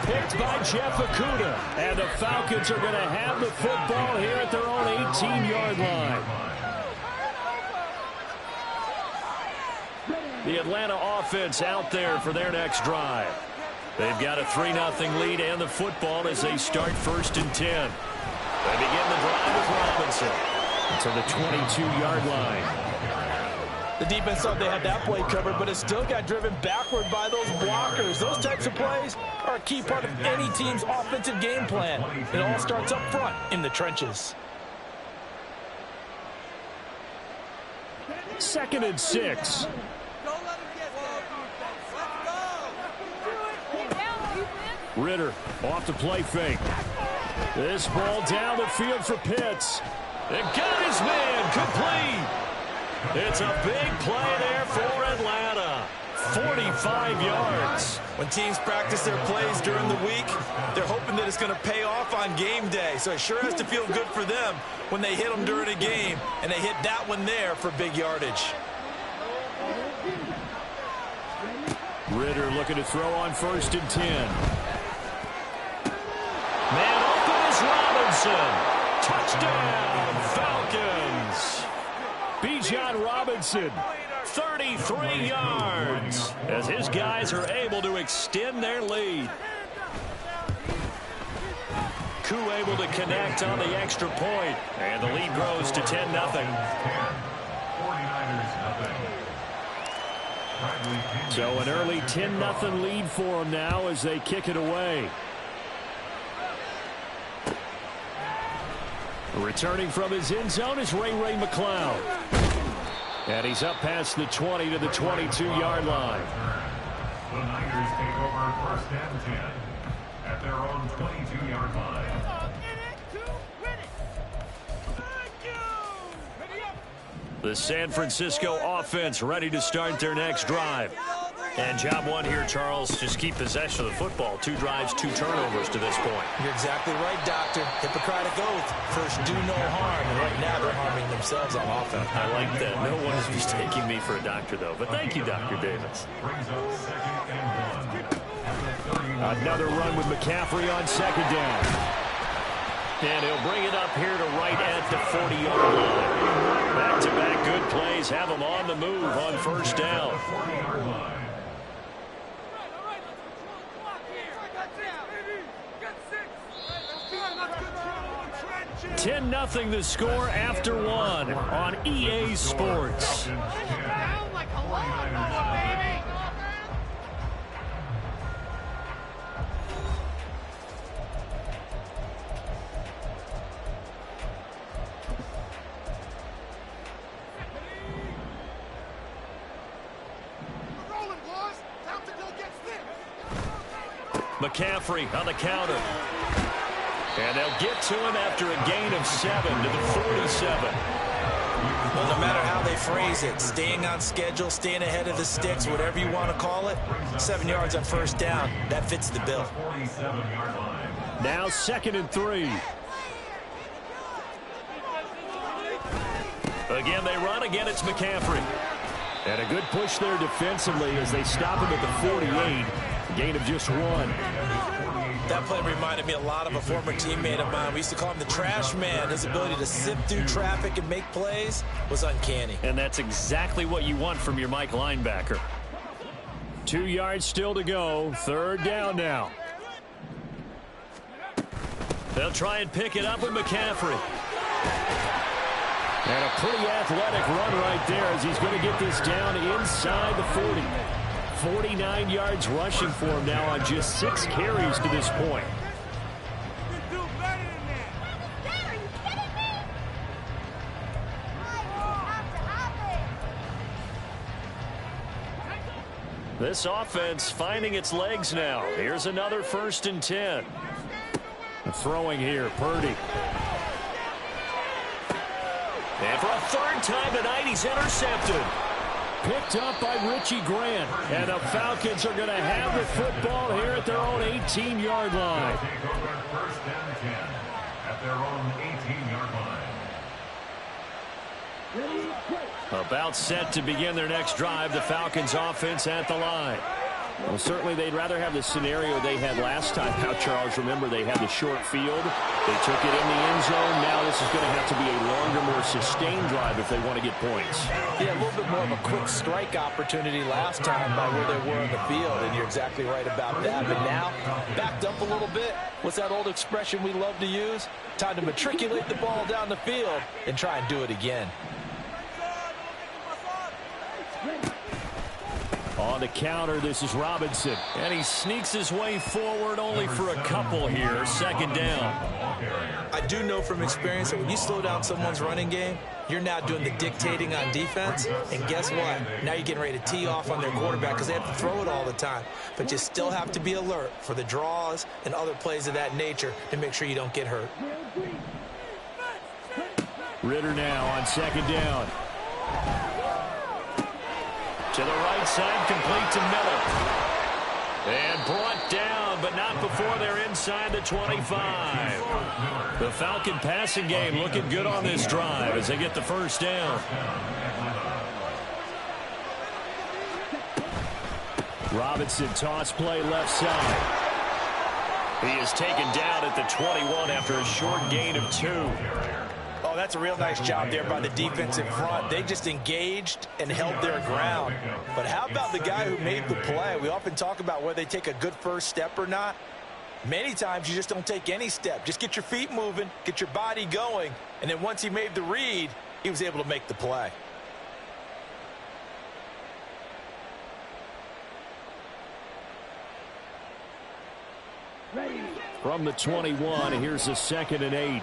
Picked by Jeff Okudah. And the Falcons are going to have the football here at their own 18-yard line. The Atlanta offense out there for their next drive. They've got a 3-0 lead and the football as they start 1st and 10. They begin the drive with Robinson to the 22-yard line. The defense thought they had that play covered, but it still got driven backward by those blockers. Those types of plays are a key part of any team's offensive game plan. It all starts up front in the trenches. 2nd and 6. Ritter off the play fake. This ball down the field for Pitts. And got his man complete. It's a big play there for Atlanta. 45 yards. When teams practice their plays during the week, they're hoping that it's going to pay off on game day. So it sure has to feel good for them when they hit them during a game, and they hit that one there for big yardage. Ritter looking to throw on 1st and 10. Man open is Robinson. Touchdown, Falcons. Bijan Robinson. 33 yards as his guys are able to extend their lead. Koo able to connect on the extra point, and the lead grows to 10-0. 49ers. So an early 10-0 lead for them now as they kick it away. Returning from his end zone is Ray McCloud. And he's up past the 20 to the 22-yard line. The Niners take over 1st and 10 at their own 22-yard line. The San Francisco offense ready to start their next drive. And job one here, Charles, just keep possession of the football. 2 drives, 2 turnovers to this point. You're exactly right, Doctor. Hippocratic oath. First, do no harm. And right now, they're harming themselves on offense. I like that. No one is mistaking me for a doctor, though. But thank you, Dr. Davis. Brings up 2nd and 1. Another run with McCaffrey on 2nd down. And he'll bring it up here to right at the 40-yard line. Back-to-back good plays have him on the move on 1st down. 40-yard line. 10-0 the score after 1 on EA Sports. McCaffrey on the counter. And they'll get to him after a gain of 7 to the 47. Well, no matter how they phrase it, staying on schedule, staying ahead of the sticks, whatever you want to call it, 7 yards on first down, that fits the bill. Now 2nd and 3. Again, they run. Again, it's McCaffrey. And a good push there defensively as they stop him at the 48. Gain of just 1. That play reminded me a lot of a former teammate of mine. We used to call him the trash man. His ability to sift through traffic and make plays was uncanny. And that's exactly what you want from your Mike linebacker. 2 yards still to go. 3rd down now. They'll try and pick it up with McCaffrey. And a pretty athletic run right there as he's going to get this down inside the 40. 49 yards rushing for him now on just 6 carries to this point. This offense finding its legs now. Here's another 1st and 10. Throwing here, Purdy. And for a 3rd time tonight, he's intercepted. Picked up by Richie Grant. And the Falcons are going to have the football here at their own 18-yard line. Take over 1st and 10 at their own 18-yard line. About set to begin their next drive. The Falcons offense at the line. Well, certainly they'd rather have the scenario they had last time out, Charles. Remember, they had the short field. They took it in the end zone. Now this is going to have to be a longer, more sustained drive if they want to get points. Yeah, a little bit more of a quick strike opportunity last time by where they were on the field, and you're exactly right about that. But now, backed up a little bit. What's that old expression we love to use? Time to matriculate the ball down the field and try and do it again. On the counter, this is Robinson. And he sneaks his way forward only for a couple here. 2nd down. I do know from experience that when you slow down someone's running game, you're now doing the dictating on defense. And guess what? Now you're getting ready to tee off on their quarterback because they have to throw it all the time. But you still have to be alert for the draws and other plays of that nature to make sure you don't get hurt. Ritter now on 2nd down. To the right side, complete to Miller. And brought down, but not before they're inside the 25. The Falcon passing game looking good on this drive as they get the 1st down. Robinson, toss play left side. He is taken down at the 21 after a short gain of 2. Oh, that's a real nice job there by the defense in front. They just engaged and held their ground. But how about the guy who made the play? We often talk about whether they take a good first step or not. Many times you just don't take any step. Just get your feet moving, get your body going, and then once he made the read, he was able to make the play. From the 21, here's a 2nd and 8.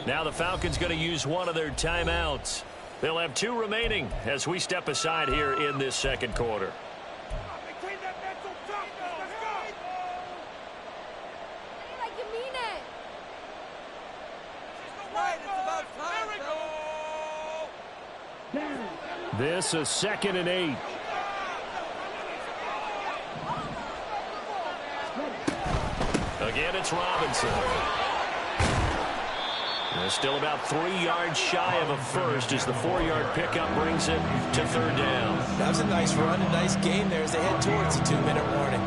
Now the Falcons going to use one of their timeouts. They'll have 2 remaining as we step aside here in this 2nd quarter. This is 2nd and 8. Again, it's Robinson. They're still about 3 yards shy of a first as the 4-yard pickup brings it to 3rd down. That was a nice run, a nice game there as they head towards the 2-minute warning.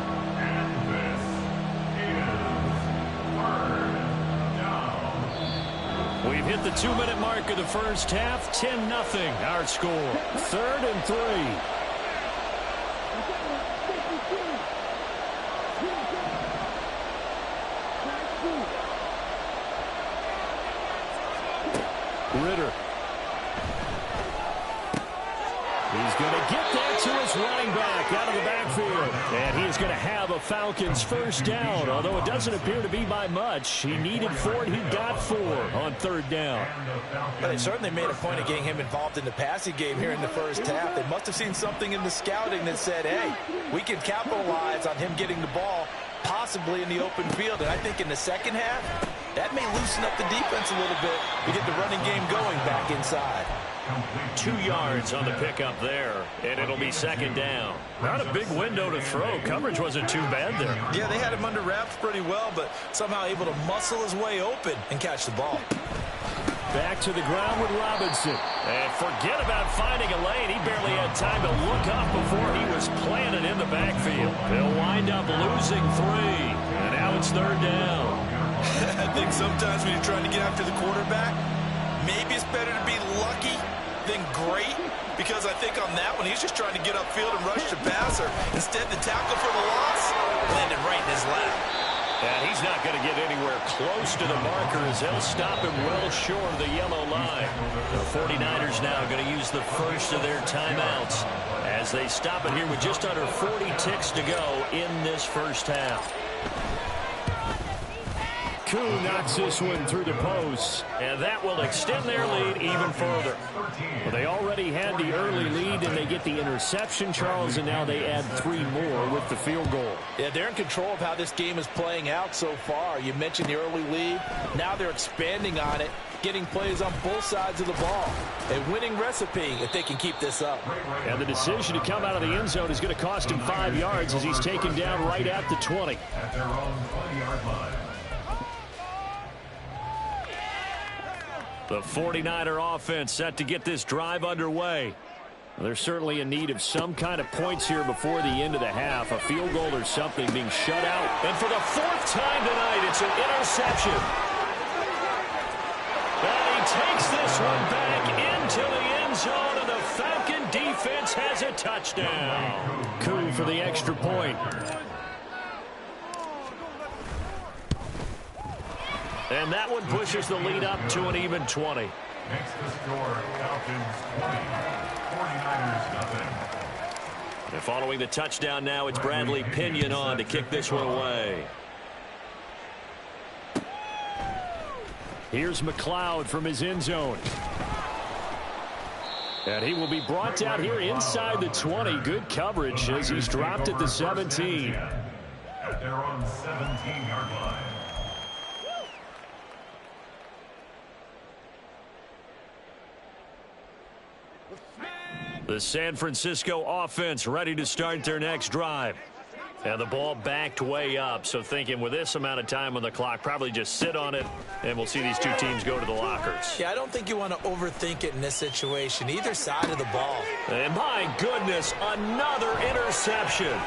We've hit the 2-minute mark of the first half. 10-0 our score. 3rd and 3. Ritter. He's going to get that to his running back out of the backfield. And he is going to have a Falcons first down, although it doesn't appear to be by much. He needed 4, and he got 4 on third down. But they certainly made a point of getting him involved in the passing game here in the first half. They must have seen something in the scouting that said, hey, we can capitalize on him getting the ball possibly in the open field. And I think in the second half, that may loosen up the defense a little bit to get the running game going back inside. 2 yards on the pickup there, and it'll be second down. Not a big window to throw. Coverage wasn't too bad there. Yeah, they had him under wraps pretty well, but somehow able to muscle his way open and catch the ball. Back to the ground with Robinson. And forget about finding a lane. He barely had time to look up before he was planted in the backfield. They'll wind up losing 3, and now it's third down. I think sometimes when you're trying to get after the quarterback, maybe it's better to be lucky than great, because I think on that one, he's just trying to get upfield and rush the passer. Instead, the tackle for the loss landed right in his lap. And he's not going to get anywhere close to the marker as they'll stop him well short of the yellow line. The 49ers now going to use the first of their timeouts as they stop it here with just under 40 ticks to go in this first half. Koo knocks this one through the post. And that will extend their lead even further. Well, they already had the early lead, and they get the interception, Charles, and now they add 3 more with the field goal. Yeah, they're in control of how this game is playing out so far. You mentioned the early lead. Now they're expanding on it, getting plays on both sides of the ball. A winning recipe if they can keep this up. And the decision to come out of the end zone is going to cost him 5 yards as he's taken down right at the 20. At their own 20-yard line. The 49er offense set to get this drive underway. Well, they're certainly in need of some kind of points here before the end of the half. A field goal or something being shut out. And for the 4th time tonight, it's an interception. And he takes this one back into the end zone, and the Falcon defense has a touchdown. Koo for the extra point. And that one pushes the lead up to an even 20. Makes the score Falcons 20, 49ers nothing. And following the touchdown now, it's Bradley Pinion on to kick this one away. Here's McLeod from his end zone. And he will be brought down here inside the 20. Good coverage as he's dropped at the 17. At their own 17-yard line. The San Francisco offense ready to start their next drive. And the ball backed way up, so thinking with this amount of time on the clock, probably just sit on it, and we'll see these two teams go to the lockers. Yeah, I don't think you want to overthink it in this situation, either side of the ball. And my goodness, another interception.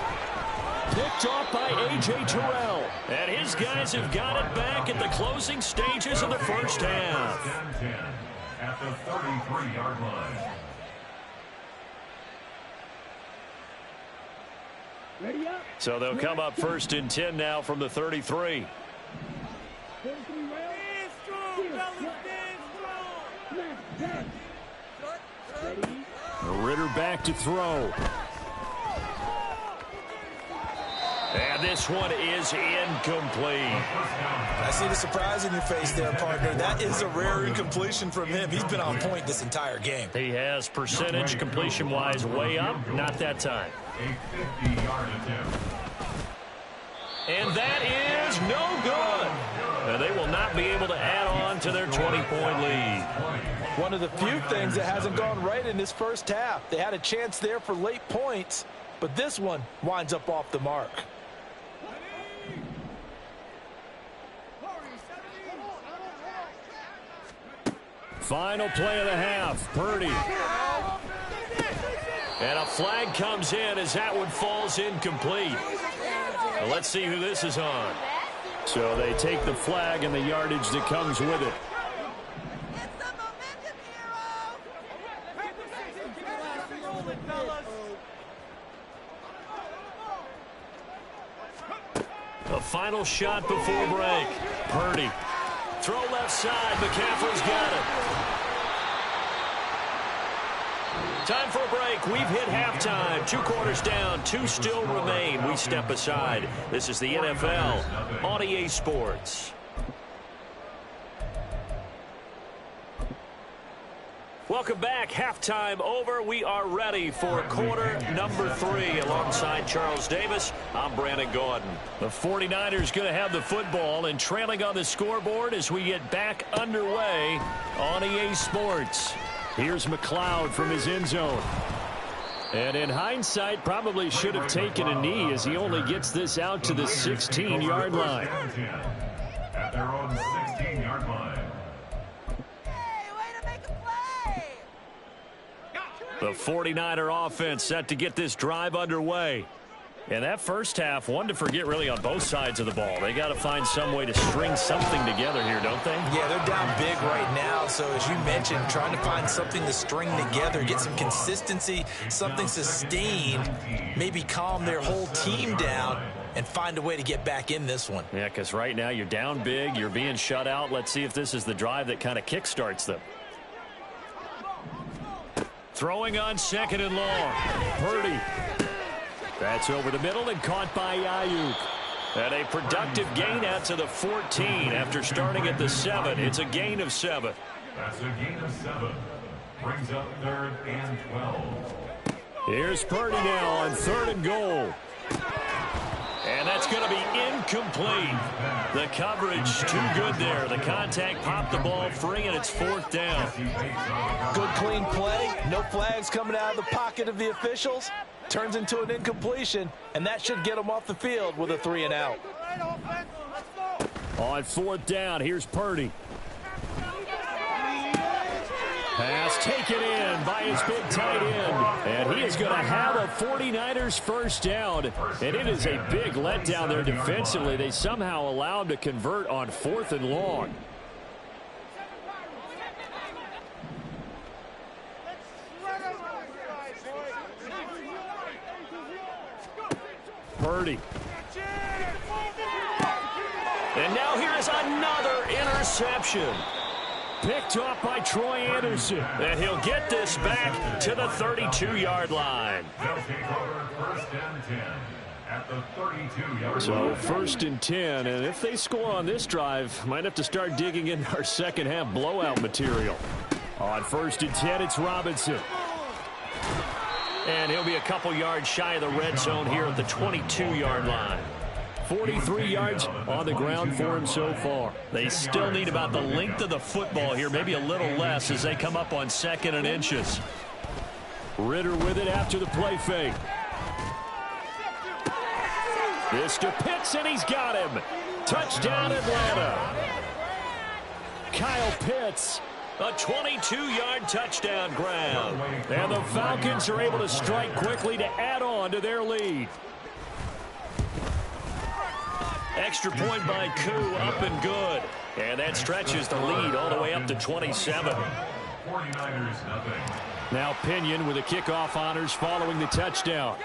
Picked off by A.J. Terrell. And his guys have got it back at the closing stages of the first half. At the 33-yard line. So they'll come up 1st and 10 now from the 33. Ritter back to throw. And this one is incomplete. I see the surprise in your face there, partner. That is a rare incompletion from him. He's been on point this entire game. He has percentage completion-wise way up. Not that time. A 50-yard attempt. And that is no good. And they will not be able to add on to their 20-point lead. One of the few things that hasn't gone right in this first half. They had a chance there for late points, but this one winds up off the mark. Final play of the half. Purdy. And a flag comes in as that one falls incomplete. Well, let's see who this is on. So they take the flag and the yardage that comes with it. The final shot before break. Purdy. Throw left side. McCaffrey's got it. Time for a break. We've hit halftime. 2 quarters down. 2 still remain. We step aside. This is the NFL on EA Sports. Welcome back. Halftime over. We are ready for quarter number 3. Alongside Charles Davis, I'm Brandon Gordon. The 49ers going to have the football and trailing on the scoreboard as we get back underway on EA Sports. Here's McLeod from his end zone. And in hindsight, probably should have taken a knee as he only gets this out to the 16-yard line. At their own 16-yard line. The 49er offense set to get this drive underway. And that first half, one to forget really on both sides of the ball. They got to find some way to string something together here, don't they? Yeah, they're down big right now. So as you mentioned, trying to find something to string together, get some consistency, something sustained, maybe calm their whole team down and find a way to get back in this one. Yeah, because right now you're down big, you're being shut out. Let's see if this is the drive that kind of kickstarts them. Throwing on 2nd and long. Purdy. That's over the middle and caught by Ayuk. And a productive gain out to the 14 after starting at the 7. It's a gain of 7. That's a gain of 7. Brings up 3rd and 12. Here's Purdy now on 3rd and goal. And that's going to be incomplete. The coverage too good there. The contact popped the ball free, and it's 4th down. Good clean play. No flags coming out of the pocket of the officials. Turns into an incompletion, and that should get them off the field with a 3 and out. On 4th down, here's Purdy. Pass taken in by his big tight end. And he is going to have a 49ers first down. And it is a big letdown there defensively. They somehow allow him to convert on 4th and long. Purdy. And now here is another interception. Picked off by Troy Anderson. And he'll get this back to the 32-yard line. They'll take over 1st and 10 at the 32-yard So line. 1st and 10. And if they score on this drive, might have to start digging in our second half blowout material. On 1st and 10, it's Robinson. And he'll be a couple yards shy of the red zone here at the 22-yard line. 43 yards on the ground for him so far. They still need about the length of the football here, maybe a little less as they come up on 2nd and inches. Ritter with it after the play fake. This to Pitts, and he's got him. Touchdown, Atlanta. Kyle Pitts. A 22-yard touchdown grab. And the Falcons are able to strike quickly to add on to their lead. Extra point by Koo, up and good. And that stretches the lead all the way up to 27. 49ers nothing. Now Pinion with the kickoff honors following the touchdown.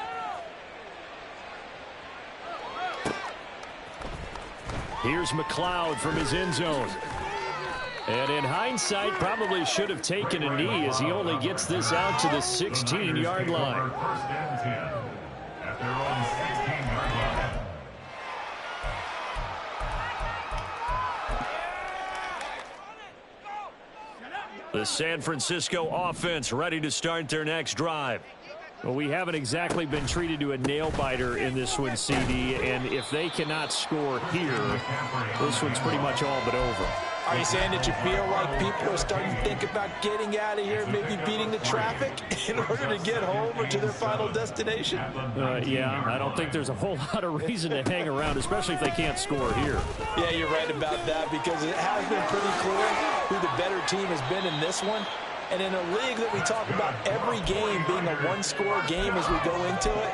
Here's McLeod from his end zone. And in hindsight, probably should have taken a knee as he only gets this out to the 16-yard line. 1st and 10 at their own 16-yard line. The San Francisco offense ready to start their next drive. Well, we haven't exactly been treated to a nail-biter in this one, CD, and if they cannot score here, this one's pretty much all but over. Are you saying that you feel like people are starting to think about getting out of here, maybe beating the traffic in order to get home or to their final destination? Yeah, I don't think there's a whole lot of reason to hang around, especially if they can't score here. Yeah, you're right about that because it has been pretty clear who the better team has been in this one. And in a league that we talk about every game being a one-score game as we go into it,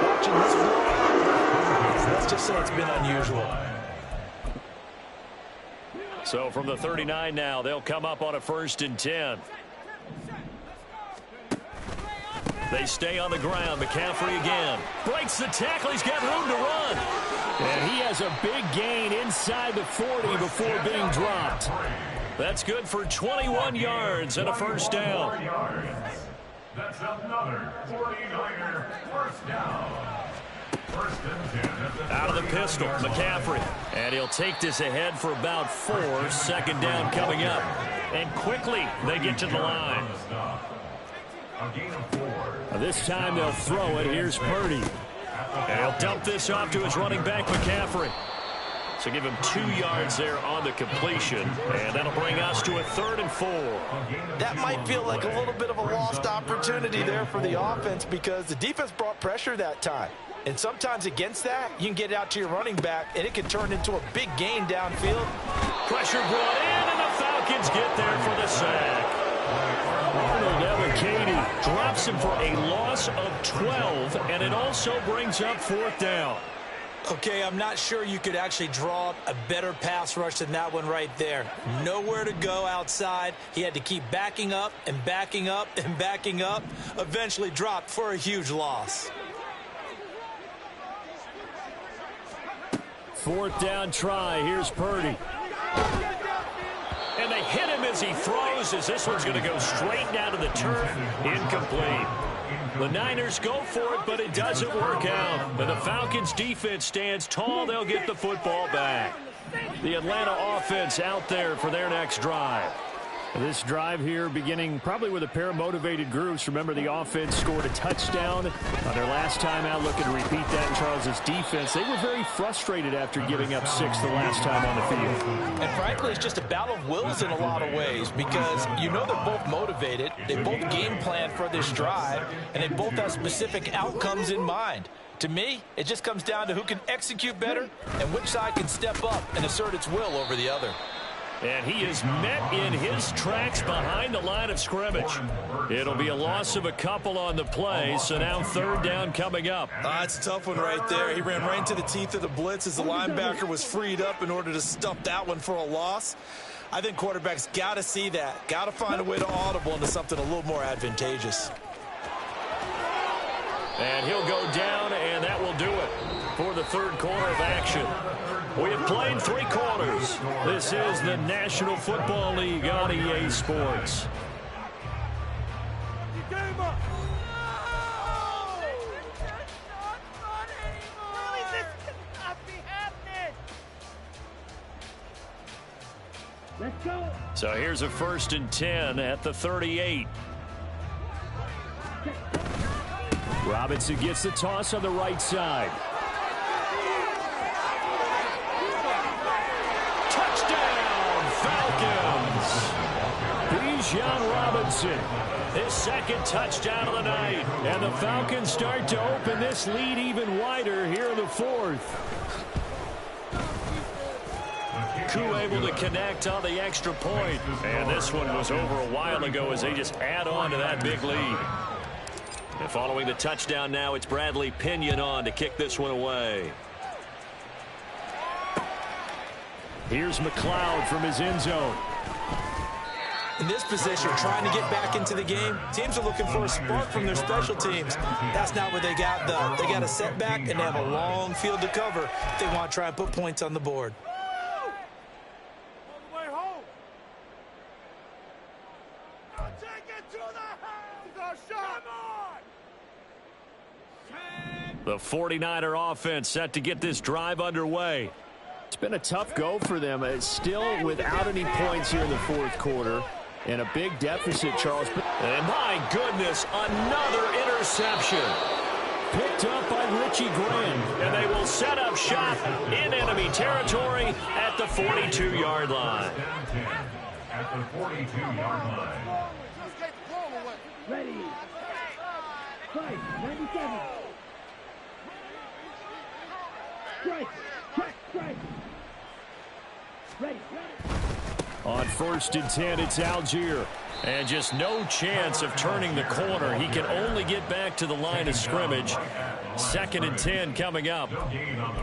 watching this blowout, let's just say it's been unusual. So from the 39 now, they'll come up on a 1st and 10. They stay on the ground. McCaffrey again. Breaks the tackle. He's got room to run. And he has a big gain inside the 40 before being dropped. That's good for 21 yards and a 1st down. That's another 49er first down. First and 10 at the Out of the pistol, McCaffrey. And he'll take this ahead for about 4. Second down coming up. And quickly, they get to the line. A gain of 4. This time they'll throw it. Here's Purdy. And he'll dump this off to his running back, McCaffrey. So give him 2 yards there on the completion. And that'll bring us to a 3rd and 4. That might feel like a little bit of a lost opportunity there for the offense because the defense brought pressure that time. And sometimes against that, you can get it out to your running back, and it can turn into a big gain downfield. Pressure brought in, and the Falcons get there for the sack. Arnold Ebiketie drops him for a loss of 12, and it also brings up 4th down. Okay, I'm not sure you could actually draw up a better pass rush than that one right there. Nowhere to go outside. He had to keep backing up and backing up and backing up. Eventually dropped for a huge loss. 4th down try. Here's Purdy. And they hit him as he throws, as this one's going to go straight down to the turf. Incomplete. The Niners go for it, but it doesn't work out. And the Falcons' defense stands tall. They'll get the football back. The Atlanta offense out there for their next drive. This drive here beginning probably with a pair of motivated groups. Remember, the offense scored a touchdown on their last time out. Looking to repeat that in Charles's defense. They were very frustrated after giving up 6 the last time on the field. And frankly, it's just a battle of wills in a lot of ways because you know they're both motivated. They both game plan for this drive, and they both have specific outcomes in mind. To me, it just comes down to who can execute better and which side can step up and assert its will over the other. And he is met in his tracks behind the line of scrimmage. It'll be a loss of a couple on the play, so now 3rd down coming up. It's a tough one right there. He ran right into the teeth of the blitz as the linebacker was freed up in order to stuff that one for a loss. I think quarterbacks got to see that. Got to find a way to audible into something a little more advantageous. And he'll go down, and that will do it for the 3rd quarter of action. We have played 3 quarters. This is the National Football League on EA Sports. Let's go. So here's a 1st and 10 at the 38. Robinson gets the toss on the right side. Touchdown, Falcons! Bijan Robinson. His 2nd touchdown of the night. And the Falcons start to open this lead even wider here in the 4th. Koo able to connect on the extra point. And this one was over a while ago as they just add on to that big lead. And following the touchdown now, it's Bradley Pinion on to kick this one away. Here's McLeod from his end zone. In this position, trying to get back into the game, teams are looking for a spark from their special teams. That's not what they got, though. They got a setback, and they have a long field to cover if they want to try and put points on the board. The 49er offense set to get this drive underway. It's been a tough go for them. It's still without any points here in the 4th quarter. And a big deficit, Charles. And my goodness, another interception. Picked up by Richie Graham. And they will set up shop in enemy territory at the 42-yard line. At the 42-yard line. Ready. Fight. 97. Strike. Check. Strike. Ready. On 1st and 10, it's Algier. And just no chance of turning the corner. He can only get back to the line of scrimmage. 2nd and 10 coming up.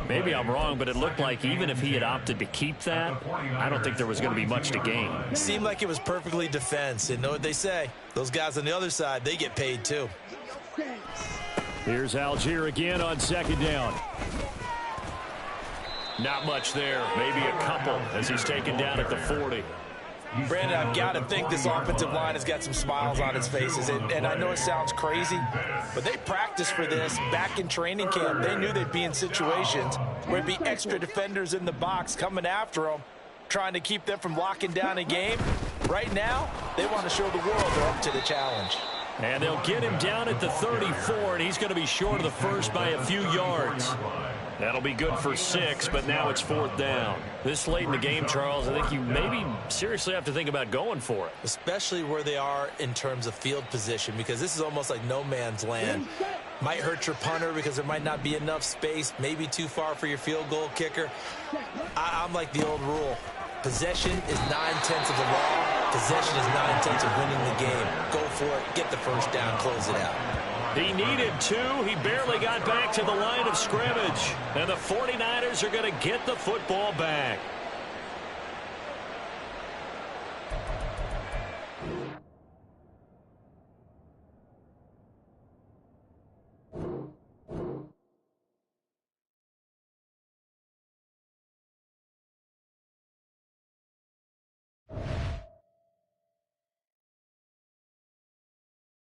Maybe I'm wrong, but it looked like even if he had opted to keep that, I don't think there was going to be much to gain. It seemed like it was perfectly defense. And know what they say? Those guys on the other side, they get paid too. Here's Algier again on 2nd down. Not much there. Maybe a couple as he's taken down at the 40. Brandon, I've got to think this offensive line has got some smiles on its faces. And I know it sounds crazy, but they practiced for this back in training camp. They knew they'd be in situations where it'd be extra defenders in the box coming after them, trying to keep them from locking down a game. Right now, they want to show the world they're up to the challenge. And they'll get him down at the 34, and he's going to be short of the first by a few yards. That'll be good for 6, but now it's 4th down. This late in the game, Charles, I think you maybe seriously have to think about going for it. Especially where they are in terms of field position, because this is almost like no man's land. Might hurt your punter because there might not be enough space, maybe too far for your field goal kicker. I'm like the old rule. Possession is 9/10 of the law. Possession is 9/10 of winning the game. Go for it, get the first down, close it out. He needed 2. He barely got back to the line of scrimmage. And the 49ers are going to get the football back.